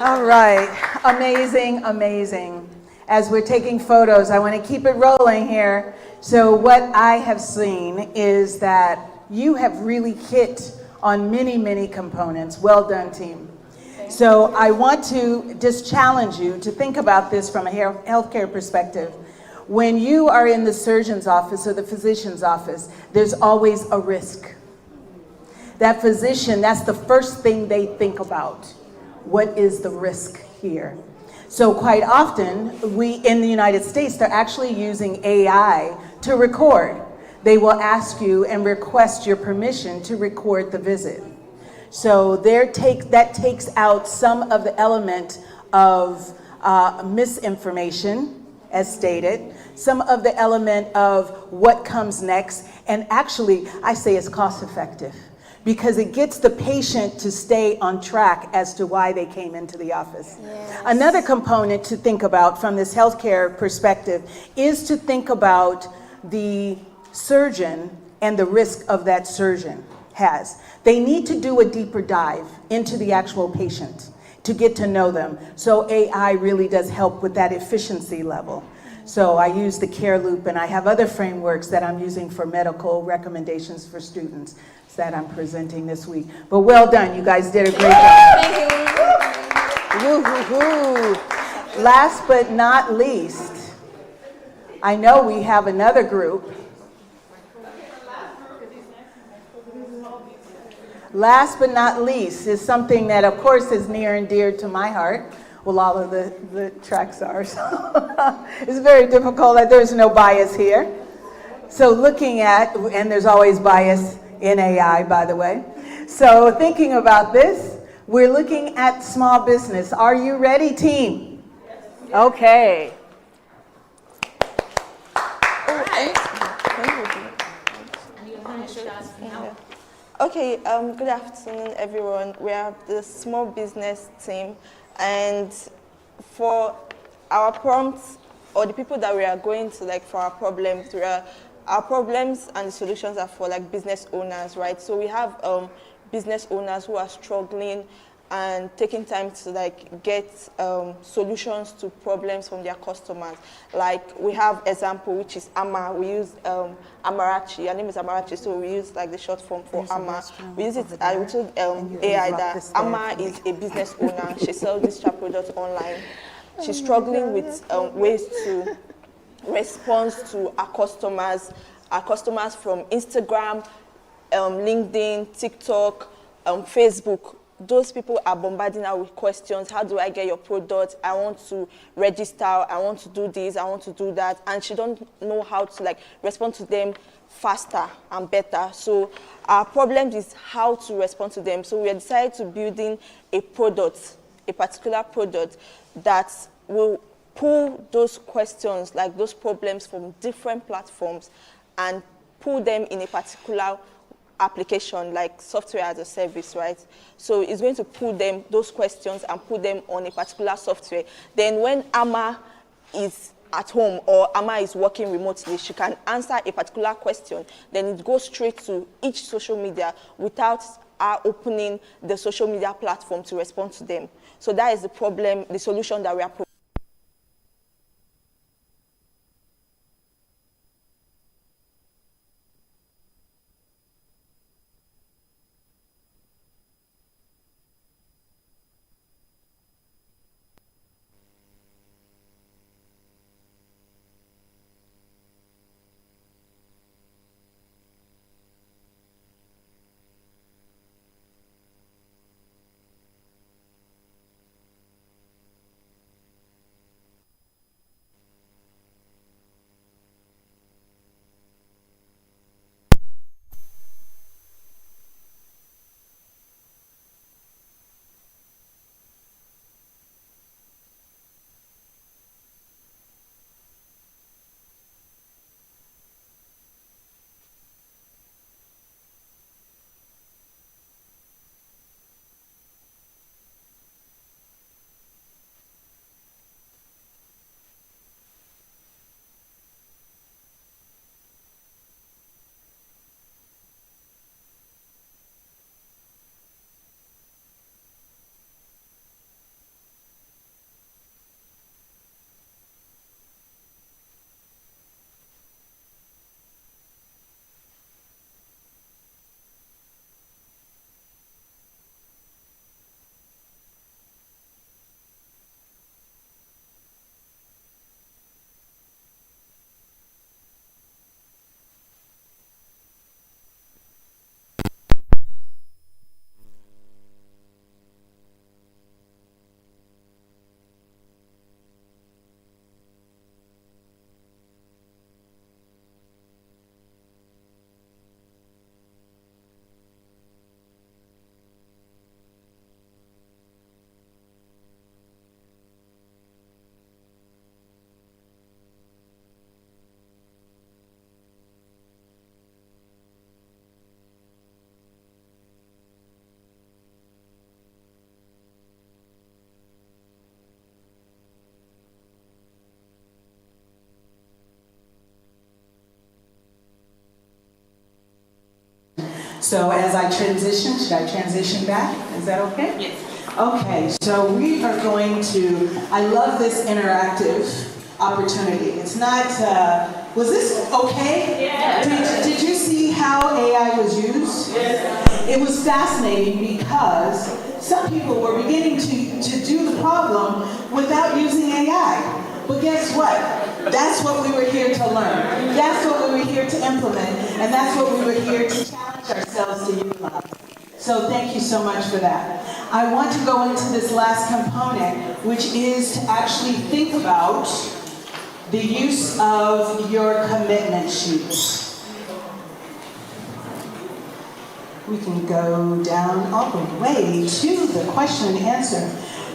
All right, amazing, amazing. As we're taking photos, I want to keep it rolling here. So what I have seen is that you have really hit on many, many components. Well done, team. So I want to just challenge you to think about this from a healthcare perspective. When you are in the surgeon's office or the physician's office, there's always a risk. That physician, that's the first thing they think about. What is the risk here? So quite often, we in the United States, they're actually using AI to record. They will ask you and request your permission to record the visit. So that takes out some of the element of misinformation, as stated, some of the element of what comes next, and actually, I say it's cost effective because it gets the patient to stay on track as to why they came into the office. Yes. Another component to think about from this healthcare perspective is to think about the surgeon and the risk of that surgeon has. They need to do a deeper dive into the actual patient to get to know them. So AI really does help with that efficiency level. So I use the care loop, and I have other frameworks that I'm using for medical recommendations for students that I'm presenting this week. But well done, you guys did a great job. Thank you. Woo-hoo-hoo. Last but not least, I know we have another group. Last but not least is something that, of course, is near and dear to my heart. Well, all of the tracks are, so it's very difficult. There's no bias here. So looking at, and there's always bias in AI, by the way. So thinking about this, we're looking at small business. Are you ready, team? Okay. Okay, good afternoon, everyone. We are the small business team, and for our prompts, or the people that we are going to, for our problems, our problems and the solutions are for, business owners, right? So we have business owners who are struggling and taking time to, get solutions to problems from their customers. We have example, which is Ama. We use Amarachi. Her name is Amarachi, so we use, the short form for Ama. We use it, we told AI that Ama is a business owner. She sells digital products online. She's struggling with ways to respond to our customers from Instagram, LinkedIn, TikTok, Facebook. Those people are bombarding her with questions. How do I get your product? I want to register. I want to do this. I want to do that. And she don't know how to respond to them faster and better. So our problem is how to respond to them. So we decided to building a product, a particular product that will pull those questions, those problems from different platforms and pull them in a particular application, like software as a service, right? So it's going to pull them, those questions, and put them on a particular software. Then when Ama is at home or Ama is working remotely, she can answer a particular question. Then it goes straight to each social media without her opening the social media platform to respond to them. So that is the problem, the solution that we are providing. So as I transition, should I transition back? Is that okay? Yes. Okay, so we are going to, I love this interactive opportunity. It's not, was this okay? Yeah. Did you see how AI was used? Yes. It was fascinating because some people were beginning to do the problem without using AI. But guess what? That's what we were here to learn. That's what we were here to implement. And that's what we were here to challenge ourselves to utilize. So thank you so much for that. I want to go into this last component, which is to actually think about the use of your commitment sheets. We can go down all the way to the question and answer.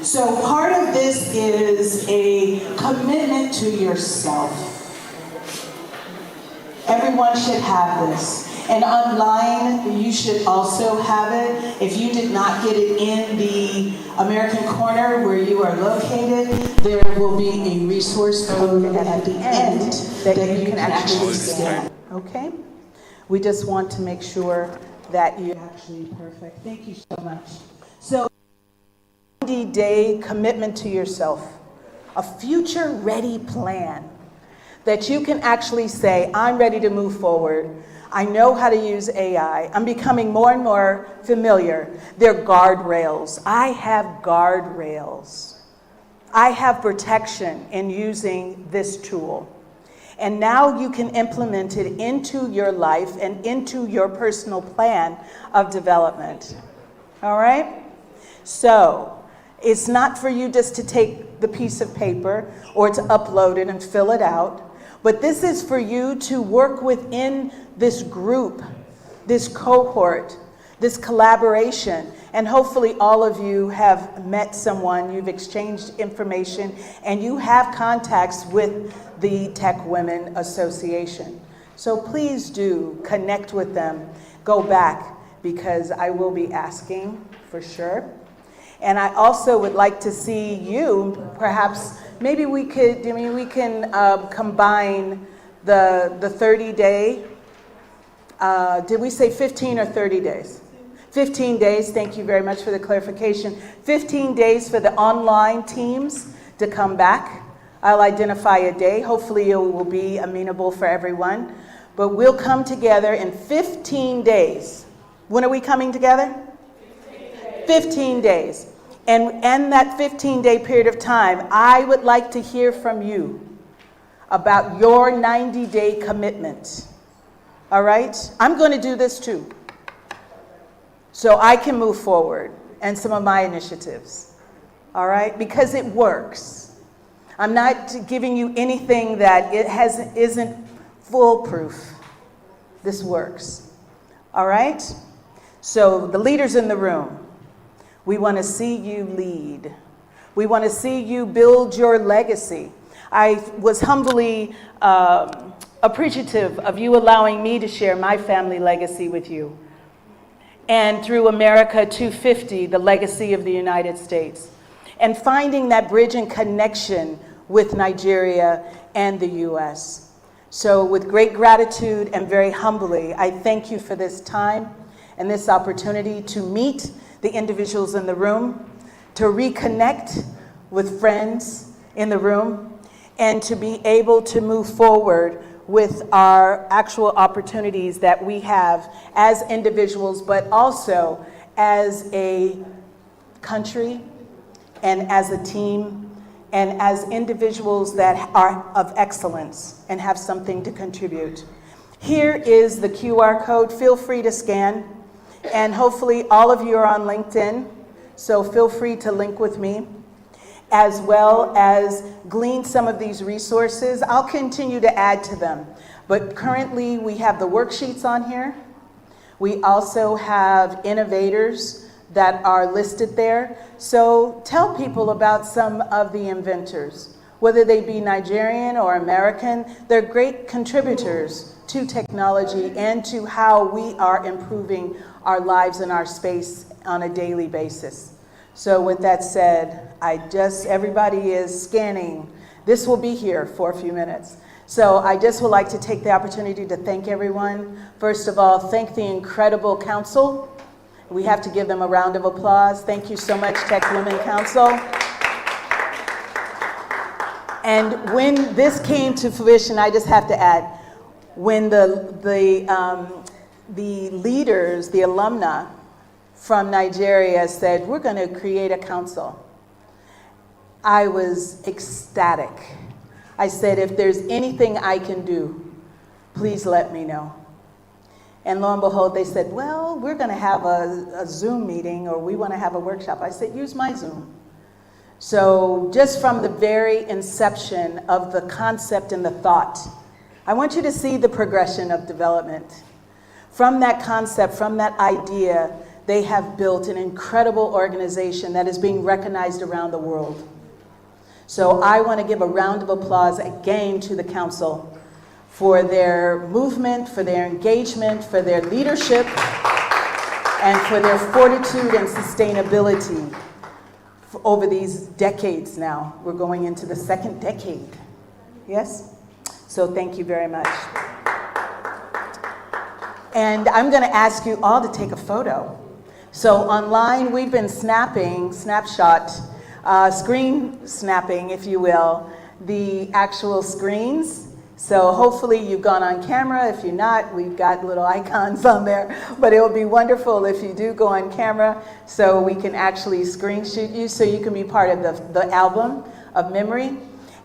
So part of this is a commitment to yourself. Everyone should have this. And online, you should also have it. If you did not get it in the American Corner where you are located, there will be a resource code at the end that you can actually scan. Okay? We just want to make sure that you're actually perfect. Thank you so much. So, 90-day commitment to yourself, a future-ready plan that you can actually say, I'm ready to move forward. I know how to use AI. I'm becoming more and more familiar. They're guardrails. I have guardrails. I have protection in using this tool. And now you can implement it into your life and into your personal plan of development. All right? So, it's not for you just to take the piece of paper or to upload it and fill it out, but this is for you to work within this group, this cohort, this collaboration, and hopefully all of you have met someone, you've exchanged information, and you have contacts with the TechWomen Association. So please do connect with them, go back, because I will be asking for sure. And I also would like to see you, perhaps, maybe we could, we can combine the 30-day, did we say 15 or 30 days? 15 days, thank you very much for the clarification. 15 days for the online teams to come back. I'll identify a day, hopefully it will be amenable for everyone. But we'll come together in 15 days. When are we coming together? 15 days. And that 15-day period of time, I would like to hear from you about your 90-day commitment. All right? I'm going to do this too, so I can move forward and some of my initiatives. All right? Because it works. I'm not giving you anything that isn't foolproof. This works. All right? So the leaders in the room, we want to see you lead. We want to see you build your legacy. I was humbly appreciative of you allowing me to share my family legacy with you. And through America 250, the legacy of the United States. And finding that bridge and connection with Nigeria and the US. So with great gratitude and very humbly, I thank you for this time and this opportunity to meet the individuals in the room, to reconnect with friends in the room, and to be able to move forward with our actual opportunities that we have as individuals, but also as a country and as a team and as individuals that are of excellence and have something to contribute. Here is the QR code. Feel free to scan. And hopefully all of you are on LinkedIn, so feel free to link with me, as well as glean some of these resources. I'll continue to add to them, but currently we have the worksheets on here. We also have innovators that are listed there. So tell people about some of the inventors, whether they be Nigerian or American. They're great contributors to technology and to how we are improving our lives and our space on a daily basis. So with that said, everybody is scanning. This will be here for a few minutes. So I just would like to take the opportunity to thank everyone. First of all, thank the incredible council. We have to give them a round of applause. Thank you so much, TechWomen Council. And when this came to fruition, I just have to add, when the leaders, the alumni from Nigeria said, we're going to create a council, I was ecstatic. I said, if there's anything I can do, please let me know. And lo and behold, they said, well, we're going to have a Zoom meeting, or we want to have a workshop. I said, use my Zoom. So just from the very inception of the concept and the thought, I want you to see the progression of development. From that concept, from that idea, they have built an incredible organization that is being recognized around the world. So I want to give a round of applause again to the council for their movement, for their engagement, for their leadership, and for their fortitude and sustainability over these decades now. We're going into the second decade. Yes? So thank you very much. And I'm going to ask you all to take a photo. So online, we've been screen snapping, if you will, the actual screens. So hopefully you've gone on camera. If you're not, we've got little icons on there. But it would be wonderful if you do go on camera so we can actually screen shoot you so you can be part of the album of memory.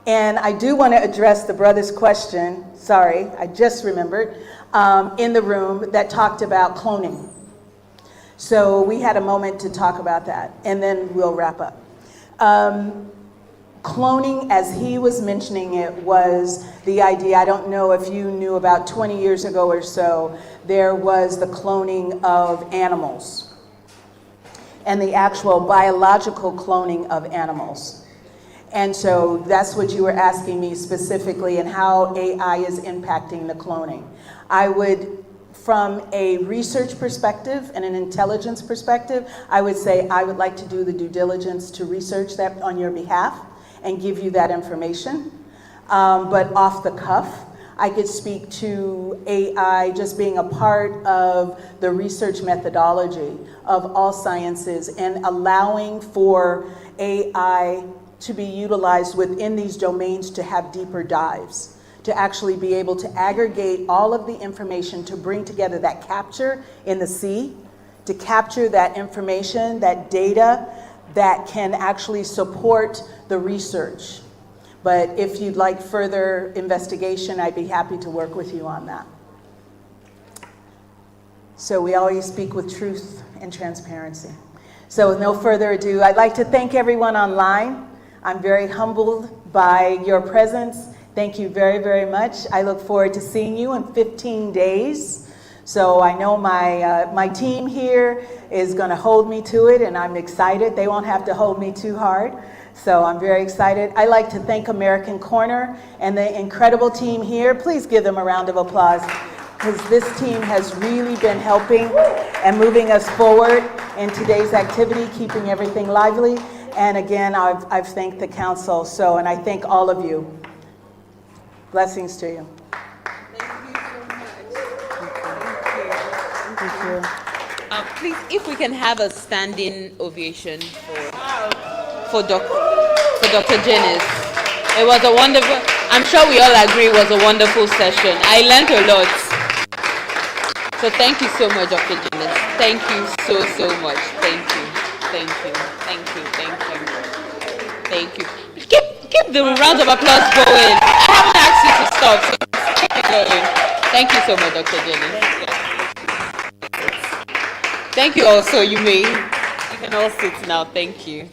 And I do want to address the brother's question, sorry, I just remembered, in the room that talked about cloning. So we had a moment to talk about that, and then we'll wrap up. Cloning, as he was mentioning it, was the idea, I don't know if you knew, about 20 years ago or so, there was the cloning of animals and the actual biological cloning of animals. And so that's what you were asking me specifically, and how AI is impacting the cloning. I would, from a research perspective and an intelligence perspective, I would say I would like to do the due diligence to research that on your behalf and give you that information. But off the cuff, I could speak to AI just being a part of the research methodology of all sciences and allowing for AI to be utilized within these domains to have deeper dives, to actually be able to aggregate all of the information, to bring together that capture in the sea, to capture that information, that data that can actually support the research. But if you'd like further investigation, I'd be happy to work with you on that. So we always speak with truth and transparency. So with no further ado, I'd like to thank everyone online. I'm very humbled by your presence. Thank you very, very much. I look forward to seeing you in 15 days. So I know my team here is going to hold me to it, and I'm excited. They won't have to hold me too hard. So I'm very excited. I'd like to thank American Corner and the incredible team here. Please give them a round of applause, because this team has really been helping and moving us forward in today's activity, keeping everything lively. And again, I've thanked the council, and I thank all of you. Blessings to you. Thank you. Please, if we can have a standing ovation for Dr. Jeannice. It was a wonderful, I'm sure we all agree it was a wonderful session. I learned a lot. So thank you so much, Dr. Jeannice. Thank you so much. Thank you. Thank you. Thank you. Thank you. Thank you. Keep the round of applause going. I haven't asked you to stop. So keep it going. Thank you so much, Dr. Jeannice. Thank you also. You can all sit now. Thank you.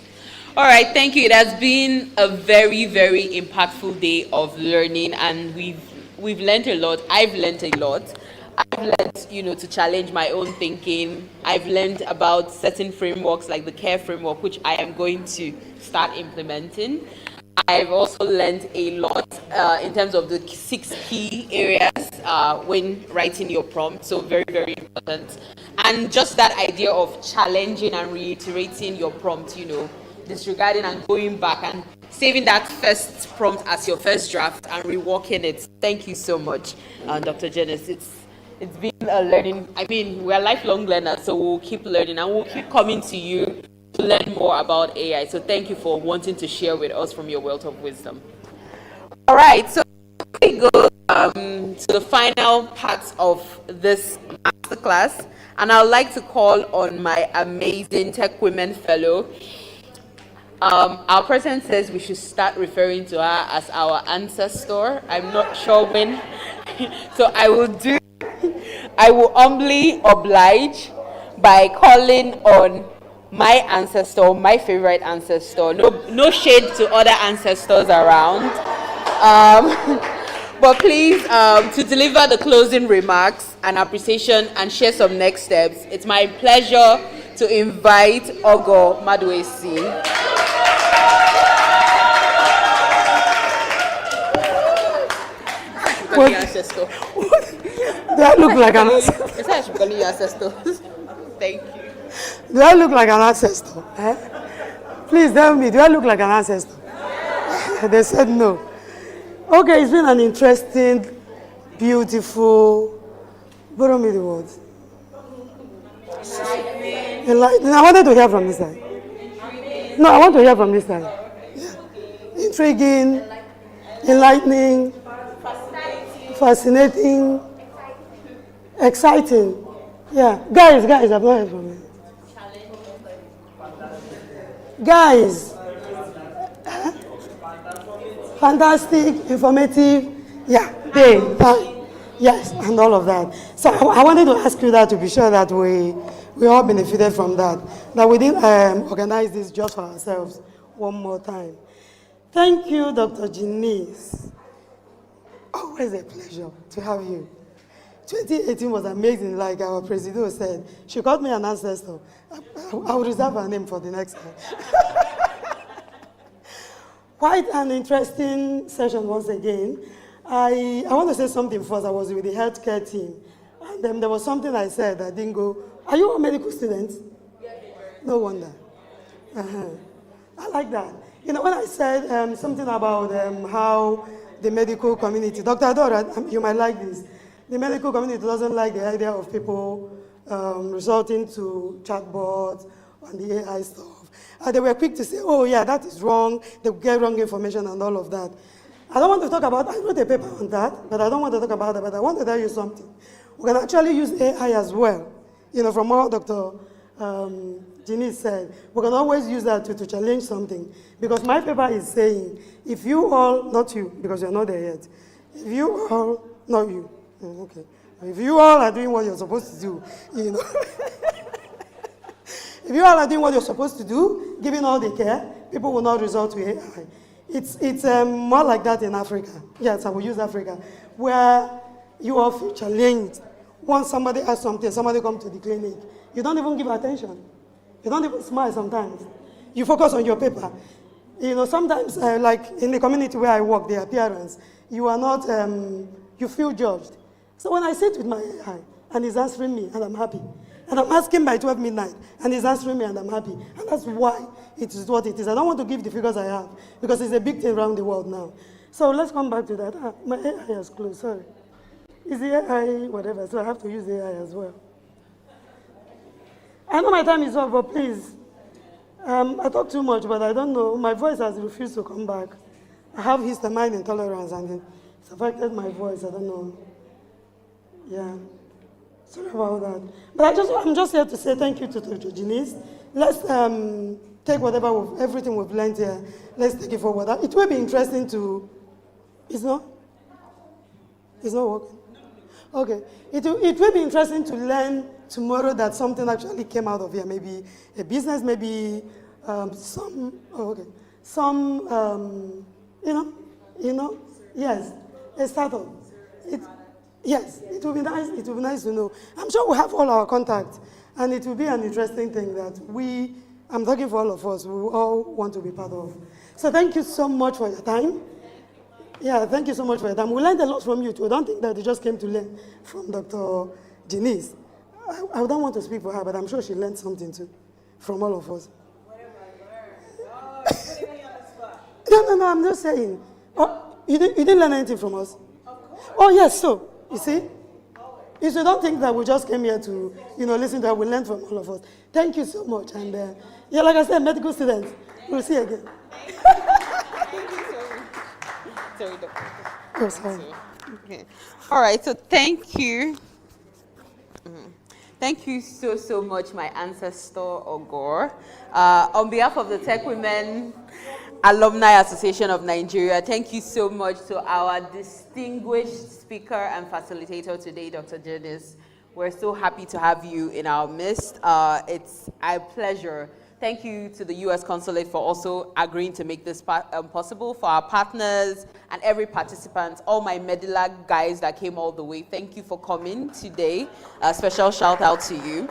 All right, thank you. It has been a very, very impactful day of learning, and we've learned a lot. I've learned a lot. I've learned, to challenge my own thinking. I've learned about certain frameworks like the CARE framework, which I am going to start implementing. I've also learned a lot in terms of the 6 key areas when writing your prompt. So very, very important. And just that idea of challenging and reiterating your prompt, disregarding and going back and saving that first prompt as your first draft and reworking it. Thank you so much, Dr. Jeannice. It's been a learning. I mean, we are lifelong learners, so we'll keep learning and we'll keep coming to you to learn more about AI. So thank you for wanting to share with us from your wealth of wisdom. All right, so we go to the final part of this masterclass, and I would like to call on my amazing TechWomen fellow. Our president says we should start referring to her as our ancestor. I'm not sure when, so I will humbly oblige by calling on my ancestor, my favorite ancestor. No shade to other ancestors around. But please, to deliver the closing remarks and appreciation and share some next steps, it's my pleasure to invite Ogo Maduesi. Do I look like an ancestor? Yes, I should be calling you ancestor. Thank you. Do I look like an ancestor? Please tell me, do I look like an ancestor? They said no. Okay, it's been an interesting, beautiful, borrow me the words. Enlightening. I wanted to hear from this side. No, I want to hear from this side. Yeah. Intriguing, enlightening, fascinating, exciting. Yeah, guys, I've not heard from you. Guys, fantastic, informative, yeah, yes, and all of that. So I wanted to ask you that to be sure that we all benefited from that we didn't organize this just for ourselves one more time. Thank you, Dr. Jeannice. Always a pleasure to have you. 2018 was amazing, like our president said. She called me an ancestor. I will reserve her name for the next time. Quite an interesting session once again. I want to say something first. I was with the healthcare team, and then there was something I said that didn't go. Are you a medical student? No wonder. I like that. You know, when I said something about how the medical community, Dr. Adora, you might like this. The medical community doesn't like the idea of people resorting to chatbots and the AI stuff. They were quick to say, oh yeah, that is wrong, they get wrong information and all of that. I don't want to talk about, I wrote a paper on that, but I don't want to talk about that, but I want to tell you something. We can actually use AI as well. You know, from what Dr. Jeannice said, we can always use that to challenge something. Because my paper is saying, if you all, not you, because you're not there yet, if you all, not you, okay. If you all are doing what you're supposed to do, you know. If you all are doing what you're supposed to do, giving all the care, people will not resort to AI. It's more like that in Africa. Yes, I will use Africa, where you all feel challenged. Once somebody asks something, somebody comes to the clinic, you don't even give attention. You don't even smile sometimes. You focus on your paper. You know, sometimes, like in the community where I work, the appearance, you are not, you feel judged. So when I sit with my AI, and he's answering me, and I'm happy. And I'm asking by 12 midnight, and he's answering me, and I'm happy. And that's why it is what it is. I don't want to give the figures I have, because it's a big thing around the world now. So let's come back to that. My AI is closed, sorry. Is the AI whatever, so I have to use AI as well. I know my time is up, but please. I talk too much, but I don't know. My voice has refused to come back. I have histamine intolerance, and it's affected my voice. I don't know. Yeah. Sorry about that. But I'm just here to say thank you to Dr. Jeannice. Let's take everything we've learned here. Let's take it forward. It will be interesting to. It's not working. Okay. It will be interesting to learn tomorrow that something actually came out of here. Maybe a business, maybe yes, a startup. Yes, it will be nice. It will be nice to know. I'm sure we have all our contacts, and it will be an interesting thing that I'm talking for all of us, we all want to be part of. So thank you so much for your time. Yeah, thank you so much for your time. We learned a lot from you too. I don't think that you just came to learn from Dr. Jeannice. I don't want to speak for her, but I'm sure she learned something too from all of us. No, I'm just saying. Oh, you didn't learn anything from us? Oh, yes, so, you see? If you don't think that we just came here to, listen to her, we learned from all of us. Thank you so much. And, yeah, like I said, medical students, we'll see you again. Thank you so much. Sorry, Doctor. Oh, sorry. Okay. All right, so thank you. Thank you so much, my ancestor, Ogor. On behalf of the TechWomen Alumni Association of Nigeria, thank you so much to our distinguished speaker and facilitator today, Dr. Jeannice. We're so happy to have you in our midst. It's a pleasure. Thank you to the U.S. Consulate for also agreeing to make this possible, for our partners and every participant, all my Medilag guys that came all the way. Thank you for coming today. A special shout out to you.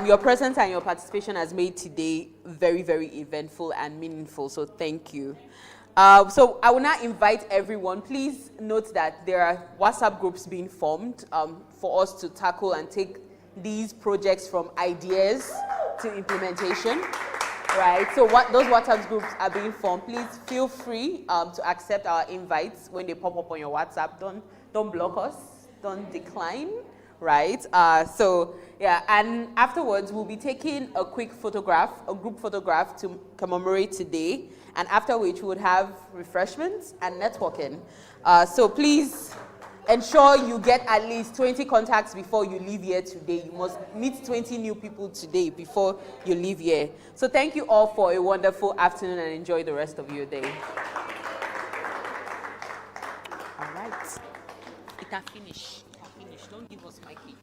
Your presence and your participation has made today very, very eventful and meaningful, so thank you. So I will now invite everyone. Please note that there are WhatsApp groups being formed for us to tackle and take these projects from ideas to implementation, right? So those WhatsApp groups are being formed. Please feel free to accept our invites when they pop up on your WhatsApp. Don't block us. Don't decline, right? So yeah, and afterwards we'll be taking a quick photograph, a group photograph to commemorate today, and after which we would have refreshments and networking. So please ensure you get at least 20 contacts before you leave here today. You must meet 20 new people today before you leave here. So thank you all for a wonderful afternoon and enjoy the rest of your day. All right. It has finished. Don't give us my key.